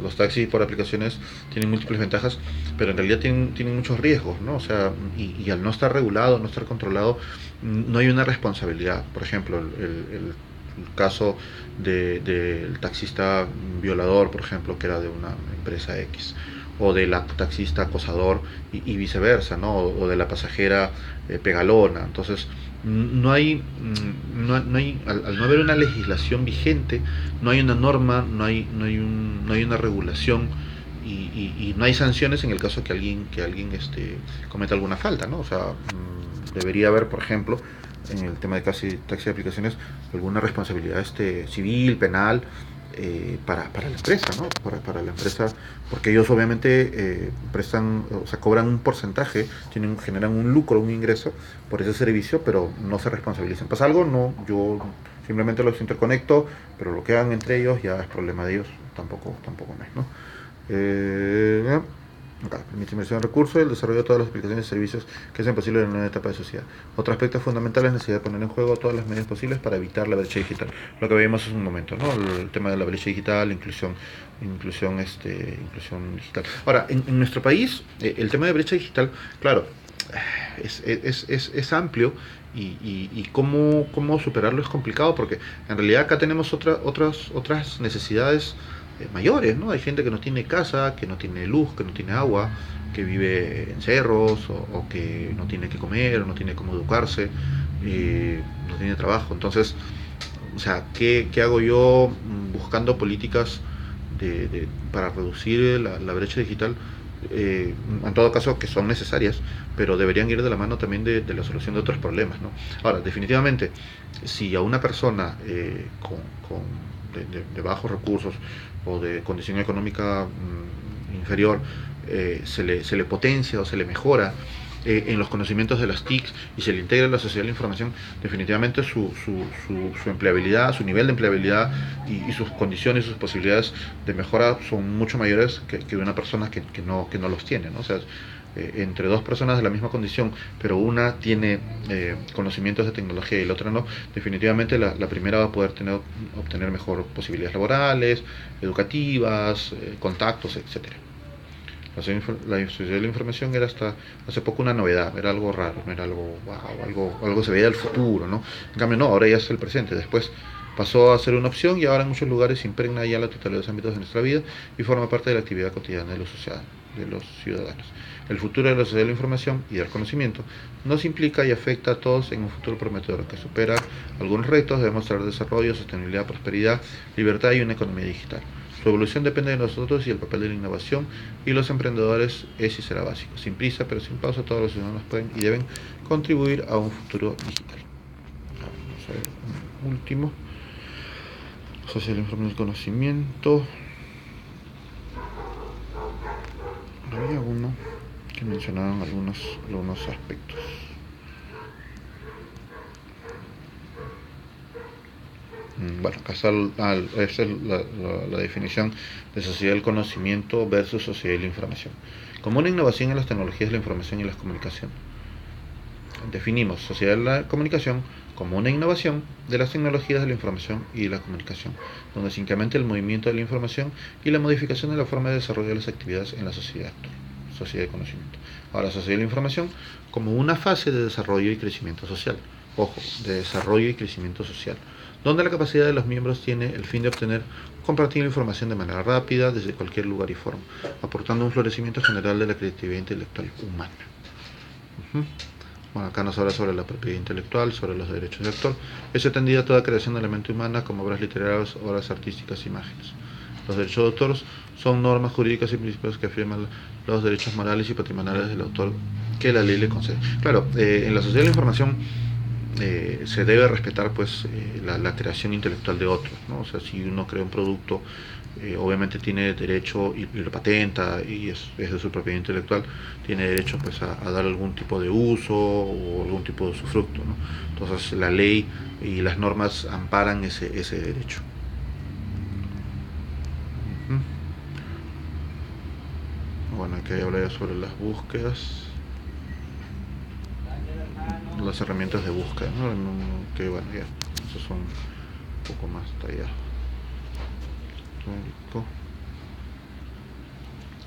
Los taxis por aplicaciones tienen múltiples ventajas, pero en realidad tienen muchos riesgos, ¿no? O sea, y al no estar regulado, no estar controlado, no hay una responsabilidad. Por ejemplo, el caso del taxista violador, por ejemplo, que era de una empresa X, o del taxista acosador y viceversa, ¿no? O de la pasajera pegalona. Entonces, no hay, al no haber una legislación vigente, no hay una norma, no hay una regulación y no hay sanciones en el caso que alguien cometa alguna falta, ¿no? O sea, debería haber, por ejemplo, en el tema de taxi de aplicaciones, alguna responsabilidad civil, penal, para la empresa, ¿no? Para la empresa, porque ellos obviamente prestan, o sea, cobran un porcentaje, generan un lucro, un ingreso por ese servicio, pero no se responsabilizan. ¿Pasa algo? No, yo simplemente los interconecto, pero lo que hagan entre ellos ya es problema de ellos, tampoco más, ¿no? Eh, Acá, permite inversión de recursos y el desarrollo de todas las aplicaciones y servicios que sean posibles en una nueva etapa de sociedad. Otro aspecto fundamental es la necesidad de poner en juego todas las medidas posibles para evitar la brecha digital. Lo que veíamos hace un momento, ¿no? El tema de la brecha digital, inclusión digital. Ahora, en nuestro país, el tema de brecha digital, claro, es amplio y cómo superarlo es complicado porque en realidad acá tenemos otras necesidades mayores, ¿no? Hay gente que no tiene casa, que no tiene luz, que no tiene agua, que vive en cerros o que no tiene que comer, o no tiene cómo educarse, no tiene trabajo. Entonces, o sea, ¿qué hago yo buscando políticas para reducir la brecha digital? En todo caso que son necesarias, pero deberían ir de la mano también de la solución de otros problemas, ¿no? Ahora, definitivamente, si a una persona de bajos recursos o de condición económica inferior se le potencia o se le mejora en los conocimientos de las TICs y se le integra en la sociedad de la información, definitivamente su empleabilidad, su nivel de empleabilidad y sus condiciones, sus posibilidades de mejora son mucho mayores que de una persona que no los tiene, ¿no? O sea, entre dos personas de la misma condición, pero una tiene conocimientos de tecnología y la otra no, definitivamente la primera va a poder obtener mejor posibilidades laborales, educativas, contactos, etcétera. La sociedad de la información era hasta hace poco una novedad, era algo raro, no era algo wow, algo se veía del futuro, ¿no? En cambio no, ahora ya es el presente. Después pasó a ser una opción y ahora en muchos lugares se impregna ya la totalidad de los ámbitos de nuestra vida y forma parte de la actividad cotidiana de los ciudadanos. El futuro de la sociedad de la información y del conocimiento nos implica y afecta a todos en un futuro prometedor que supera algunos retos, debe mostrar desarrollo, sostenibilidad, prosperidad, libertad y una economía digital. Su evolución depende de nosotros y el papel de la innovación y los emprendedores es y será básico. Sin prisa pero sin pausa, todos los ciudadanos pueden y deben contribuir a un futuro digital. Vamos a ver un último. Social información y conocimiento. Había uno que mencionaban algunos aspectos. Bueno, acá está esta es la definición de sociedad del conocimiento versus sociedad de la información. Como una innovación en las tecnologías de la información y las comunicaciones. Definimos sociedad de la comunicación como una innovación de las tecnologías de la información y de la comunicación, donde se incrementa el movimiento de la información y la modificación de la forma de desarrollo de las actividades en la sociedad actual. Sociedad de conocimiento. Ahora, sociedad de la información como una fase de desarrollo y crecimiento social. Ojo, de desarrollo y crecimiento social, donde la capacidad de los miembros tiene el fin de compartir información de manera rápida desde cualquier lugar y forma, aportando un florecimiento general de la creatividad intelectual humana. Bueno, acá nos habla sobre la propiedad intelectual, sobre los derechos de autor. Es atendida toda creación de la mente humana como obras literarias, obras artísticas, imágenes. Los derechos de autor son normas jurídicas y principios que afirman los derechos morales y patrimoniales del autor que la ley le concede. Claro, en la sociedad de la información se debe respetar pues la creación intelectual de otros, ¿no? O sea, si uno crea un producto, obviamente tiene derecho y lo patenta y es de su propiedad intelectual, tiene derecho pues a dar algún tipo de uso o algún tipo de usufructo, ¿no? Entonces la ley y las normas amparan ese derecho. Bueno, aquí habla sobre las búsquedas, las herramientas de búsqueda, ¿no? Que bueno, ya, esos son un poco más tallados.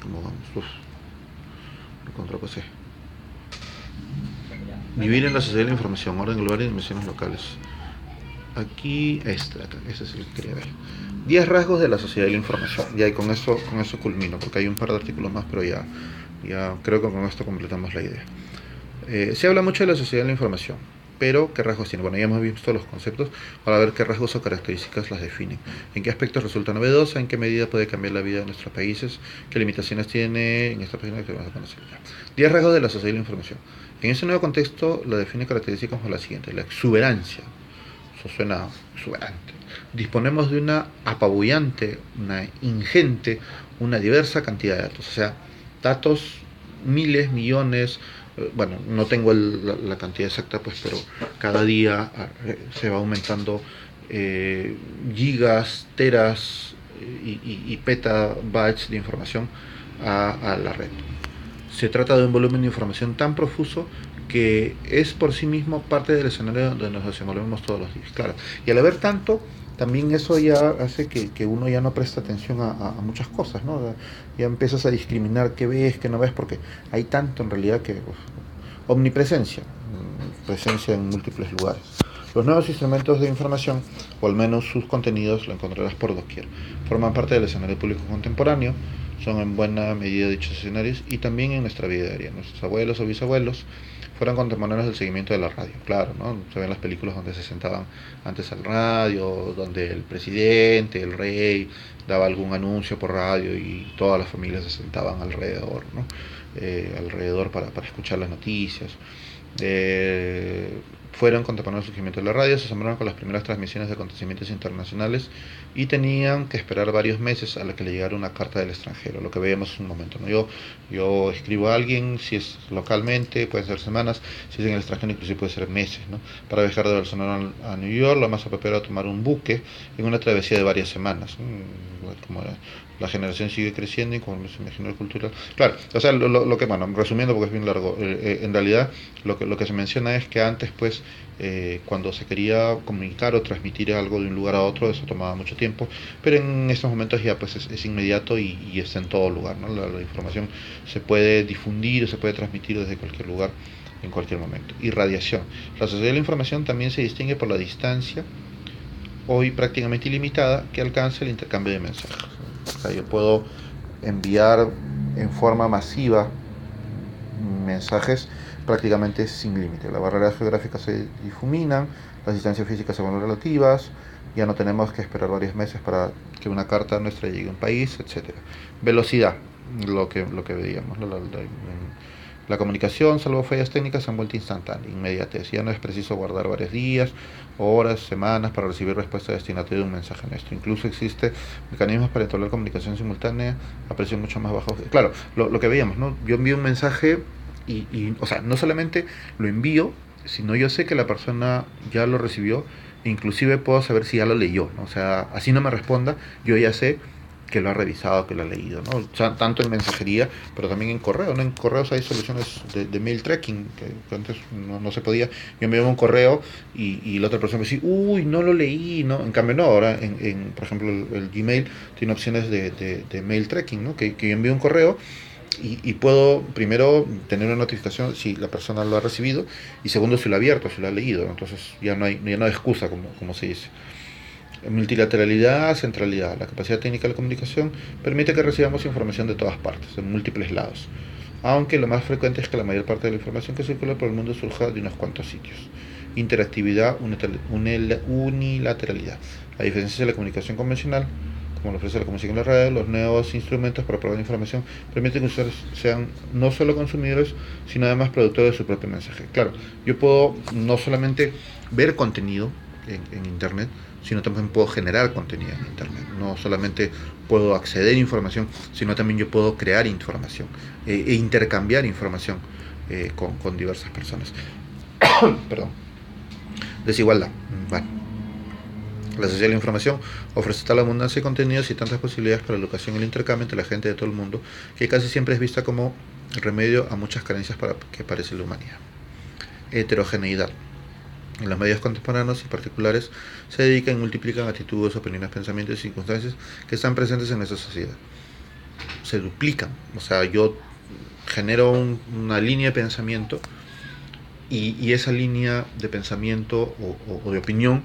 ¿Cómo vamos? Lo contrapasé. Vivir en la sociedad de la información, orden global y dimensiones locales. Aquí, ese es el que quería ver. 10 rasgos de la sociedad de la información. Ya, y con eso culmino, porque hay un par de artículos más, pero ya creo que con esto completamos la idea. Se habla mucho de la sociedad de la información, pero ¿qué rasgos tiene? Bueno, ya hemos visto los conceptos, para ver qué rasgos o características las definen. ¿En qué aspectos resulta novedosa? ¿En qué medida puede cambiar la vida de nuestros países? ¿Qué limitaciones tiene en esta página que vamos a conocer ya? 10 rasgos de la sociedad de la información. En ese nuevo contexto, la define características como la siguiente: la exuberancia. Eso suena exuberante. Disponemos de una apabullante, una ingente, una diversa cantidad de datos. O sea, datos, miles, millones. Bueno, no tengo la cantidad exacta, pues, pero cada día se va aumentando gigas, teras y petabytes de información a la red. Se trata de un volumen de información tan profuso que es por sí mismo parte del escenario donde nos desenvolvemos todos los días. Claro, y al haber tanto, también eso ya hace que uno ya no presta atención a muchas cosas, ¿no? Ya empiezas a discriminar qué ves, qué no ves, porque hay tanto en realidad que omnipresencia, presencia en múltiples lugares. Los nuevos instrumentos de información, o al menos sus contenidos, lo encontrarás por doquier. Forman parte del escenario público contemporáneo, son en buena medida dichos escenarios y también en nuestra vida diaria. Nuestros abuelos o bisabuelos fueron contemporáneos del seguimiento de la radio, claro, ¿no? Se ven las películas donde se sentaban antes al radio, donde el presidente, el rey, daba algún anuncio por radio y todas las familias se sentaban alrededor, ¿no? Alrededor para escuchar las noticias. Fueron contemporáneos del surgimiento de la radio, se asombraron con las primeras transmisiones de acontecimientos internacionales y tenían que esperar varios meses a la que le llegara una carta del extranjero, lo que veíamos en un momento, ¿no? Yo escribo a alguien, si es localmente, pueden ser semanas, si es en el extranjero inclusive puede ser meses, ¿no? Para viajar de Barcelona a New York, lo más apropiado era tomar un buque en una travesía de varias semanas, ¿no? Como la generación sigue creciendo y como se imagina el cultural. Claro, o sea, lo que, bueno, resumiendo porque es bien largo, en realidad lo que se menciona es que antes, pues, cuando se quería comunicar o transmitir algo de un lugar a otro, eso tomaba mucho tiempo, pero en estos momentos ya pues es inmediato y está en todo lugar, ¿no? La información se puede difundir o se puede transmitir desde cualquier lugar en cualquier momento. Y radiación. La sociedad de la información también se distingue por la distancia, hoy prácticamente ilimitada, que alcanza el intercambio de mensajes. O sea, yo puedo enviar en forma masiva mensajes prácticamente sin límite. Las barreras geográficas se difuminan, las distancias físicas se vuelven relativas, ya no tenemos que esperar varios meses para que una carta nuestra llegue a un país, etcétera. Velocidad, lo que veíamos. La comunicación, salvo fallas técnicas, se han vuelto instantánea, inmediatez. Ya no es preciso guardar varios días, horas, semanas para recibir respuesta destinataria de un mensaje nuestro. Incluso existe mecanismos para entablar comunicación simultánea a precios mucho más bajos. Claro, lo que veíamos, ¿no? Yo envío un mensaje o sea, no solamente lo envío, sino yo sé que la persona ya lo recibió, e inclusive puedo saber si ya lo leyó, ¿no? O sea, así no me responda, yo ya sé que lo ha revisado, que lo ha leído, ¿no? O sea, tanto en mensajería, pero también en correo, ¿no? En correos hay soluciones de mail tracking, que antes no se podía. Yo enviaba un correo y la otra persona me decía, uy, no lo leí, ¿no? En cambio, no, ahora, por ejemplo, el Gmail tiene opciones de mail tracking, ¿no? Que yo envío un correo y puedo primero tener una notificación si la persona lo ha recibido y segundo si lo ha abierto, si lo ha leído, ¿no? Entonces ya no hay excusa, como se dice. Multilateralidad, centralidad. La capacidad técnica de la comunicación permite que recibamos información de todas partes, de múltiples lados. Aunque lo más frecuente es que la mayor parte de la información que circula por el mundo surja de unos cuantos sitios. Interactividad, unilateralidad. A diferencia de la comunicación convencional, como lo ofrece la comunicación en la radio, los nuevos instrumentos para proveer información permiten que los usuarios sean no solo consumidores, sino además productores de su propio mensaje. Claro, yo puedo no solamente ver contenido en Internet, sino también puedo generar contenido en Internet. No solamente puedo acceder a información, sino también yo puedo crear información e intercambiar información con diversas personas. Perdón. Desigualdad. Bueno, la sociedad de la información ofrece tal abundancia de contenidos y tantas posibilidades para la educación y el intercambio entre la gente de todo el mundo que casi siempre es vista como remedio a muchas carencias que padece la humanidad. Heterogeneidad. En los medios contemporáneos y particulares se dedican y multiplican actitudes, opiniones, pensamientos y circunstancias que están presentes en nuestra sociedad. Se duplican. O sea, yo genero una línea de pensamiento y esa línea de pensamiento o de opinión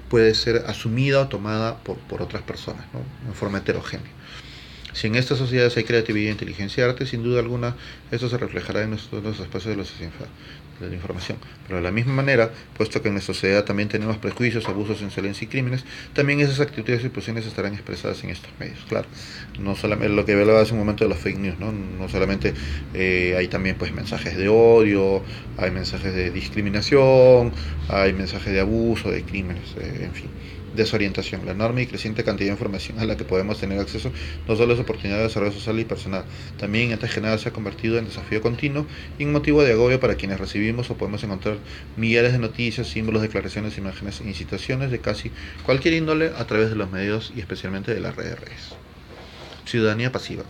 puede ser asumida o tomada por otras personas, ¿no? En forma heterogénea. Si en estas sociedades hay creatividad, inteligencia y arte, sin duda alguna, esto se reflejará en los espacios de la información. Pero de la misma manera, puesto que en nuestra sociedad también tenemos prejuicios, abusos, insolencia y crímenes, también esas actitudes y pulsiones estarán expresadas en estos medios. Claro, no solamente lo que hablaba hace un momento de los fake news, no solamente hay también pues mensajes de odio, hay mensajes de discriminación, hay mensajes de abuso, de crímenes, en fin, desorientación. La enorme y creciente cantidad de información a la que podemos tener acceso no solo es oportunidad de desarrollo social y personal, también esta generación se ha convertido en desafío continuo y un motivo de agobio para quienes recibimos o podemos encontrar millares de noticias, símbolos, declaraciones, imágenes e incitaciones de casi cualquier índole a través de los medios y especialmente de las redes. Ciudadanía pasiva.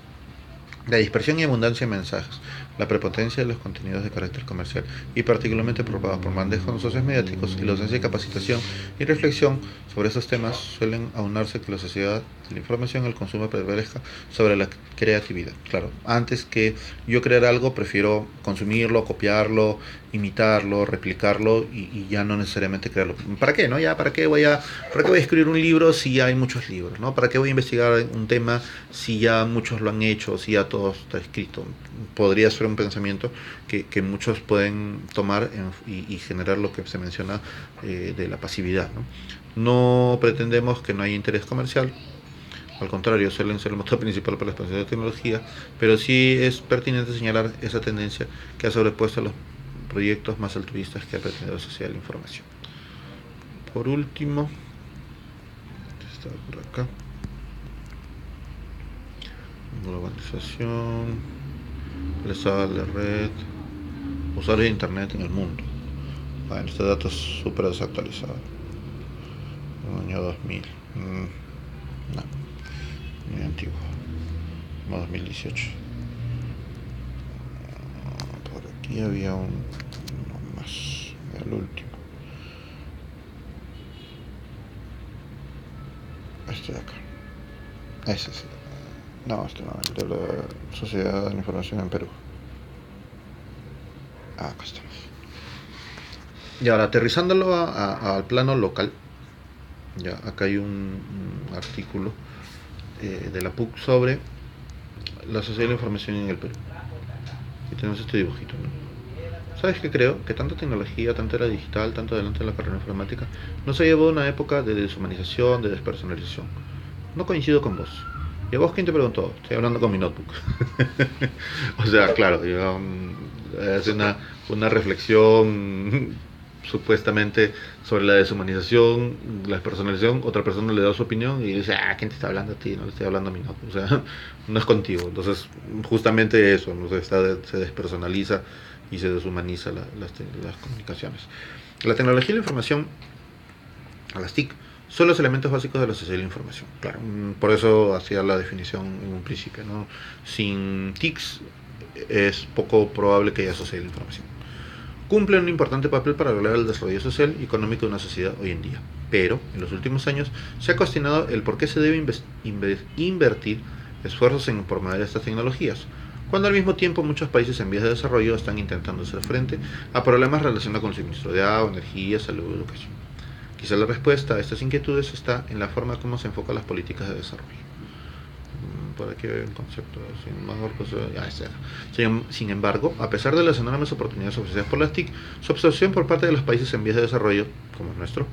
La dispersión y abundancia de mensajes, la prepotencia de los contenidos de carácter comercial y particularmente propagados por grandes consorcios mediáticos y la ausencia de capacitación y reflexión sobre esos temas suelen aunarse que la sociedad de la información el consumo prevalezca sobre la creatividad. Claro, antes que yo crear algo prefiero consumirlo, copiarlo, imitarlo, replicarlo y ya no necesariamente crearlo. ¿Para qué? ¿No? Ya, ¿para qué voy a escribir un libro si ya hay muchos libros? ¿No? ¿Para qué voy a investigar un tema si ya muchos lo han hecho, si ya todo está escrito? Podría ser un pensamiento que muchos pueden tomar y generar lo que se menciona de la pasividad. No pretendemos que no haya interés comercial, al contrario, suelen ser el motor principal para la expansión de la tecnología, pero sí es pertinente señalar esa tendencia que ha sobrepuesto a los proyectos más altruistas que ha pretendido la sociedad de la información. Por último, está por acá, globalización, el estado de la red, usuarios de internet en el mundo. Bueno, este dato es súper desactualizado. El año 2000. No, muy antiguo. 2018. Por aquí había uno más, el último. Este de acá. Ese sí. No, este no, el de la Sociedad de la Información en Perú. Acá estamos. Y ahora, aterrizándolo al plano local, ya acá hay un artículo de la PUC sobre la sociedad de la información en el Perú. Y tenemos este dibujito, ¿no? ¿Sabes qué creo? Que tanta tecnología, tanta era digital, tanto adelante en la carrera informática, nos ha llevado a una época de deshumanización, de despersonalización. No coincido con vos. ¿Y a vos quién te preguntó? Estoy hablando con mi notebook. O sea, claro, hace una reflexión supuestamente sobre la deshumanización, la despersonalización, otra persona le da su opinión y dice, ¿quién te está hablando a ti? No le estoy hablando a mí, no. O sea, no es contigo. Entonces, justamente eso, ¿no? Se despersonaliza y se deshumaniza las comunicaciones. La tecnología y la información, a las TIC, son los elementos básicos de la sociedad de la información. Claro, por eso hacía la definición en un principio, ¿no? Sin TICs es poco probable que haya sociedad de la información. Cumplen un importante papel para lograr el desarrollo social y económico de una sociedad hoy en día. Pero, en los últimos años, se ha cuestionado el por qué se debe invertir esfuerzos en promover estas tecnologías, cuando al mismo tiempo muchos países en vías de desarrollo están intentando hacer frente a problemas relacionados con el suministro de agua, energía, salud y educación. Quizá la respuesta a estas inquietudes está en la forma como se enfocan las políticas de desarrollo. Por aquí hay un concepto, sin embargo, a pesar de las enormes oportunidades ofrecidas por las TIC, su absorción por parte de los países en vías de desarrollo, como el nuestro,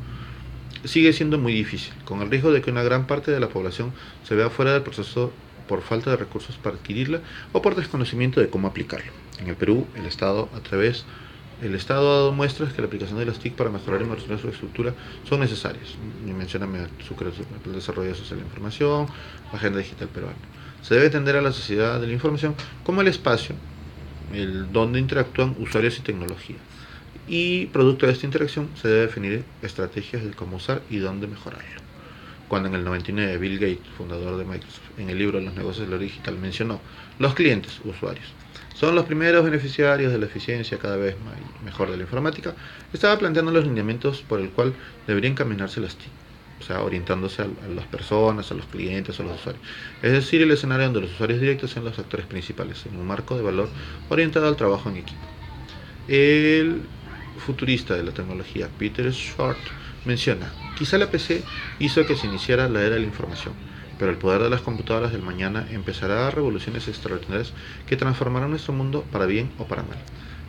sigue siendo muy difícil, con el riesgo de que una gran parte de la población se vea fuera del proceso por falta de recursos para adquirirla o por desconocimiento de cómo aplicarlo. En el Perú, el Estado ha dado muestras que la aplicación de las TIC para mejorar y mejorar su estructura son necesarias. Y menciona el desarrollo social de la información, la agenda digital peruana. Se debe atender a la sociedad de la información como el espacio, donde interactúan usuarios y tecnología. Y producto de esta interacción se debe definir estrategias de cómo usar y dónde mejorarlo. Cuando en el 99 Bill Gates, fundador de Microsoft, en el libro Los negocios de lo digital mencionó los clientes, usuarios, son los primeros beneficiarios de la eficiencia cada vez mejor de la informática, estaba planteando los lineamientos por el cual deberían caminarse las TIC, o sea, orientándose a las personas, a los clientes, a los usuarios. Es decir, el escenario donde los usuarios directos sean los actores principales, en un marco de valor orientado al trabajo en equipo. futurista de la tecnología, Peter Short, menciona: quizá la PC hizo que se iniciara la era de la información, pero el poder de las computadoras del mañana empezará a dar revoluciones extraordinarias que transformarán nuestro mundo para bien o para mal,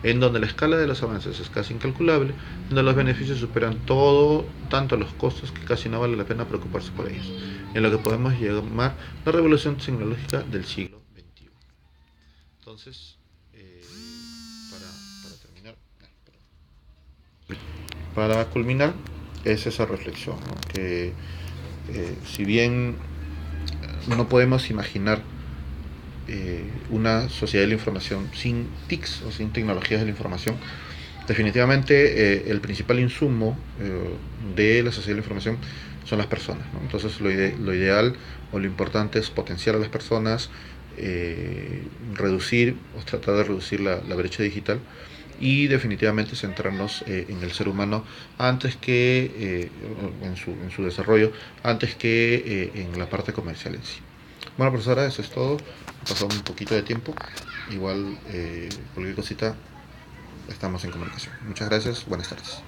en donde la escala de los avances es casi incalculable, donde los beneficios superan todo, tanto los costos que casi no vale la pena preocuparse por ellos, en lo que podemos llamar la revolución tecnológica del siglo XXI. Entonces, eh, para, para terminar, para culminar, es esa reflexión, ¿no? Que si bien no podemos imaginar una sociedad de la información sin TICs o sin tecnologías de la información, definitivamente el principal insumo de la sociedad de la información son las personas, ¿no? Entonces lo ideal o lo importante es potenciar a las personas, reducir o tratar de reducir la brecha digital y definitivamente centrarnos en el ser humano antes que en su desarrollo, antes que en la parte comercial en sí. Bueno, profesora, eso es todo. Pasó un poquito de tiempo. Igual, cualquier cosita, estamos en comunicación. Muchas gracias. Buenas tardes.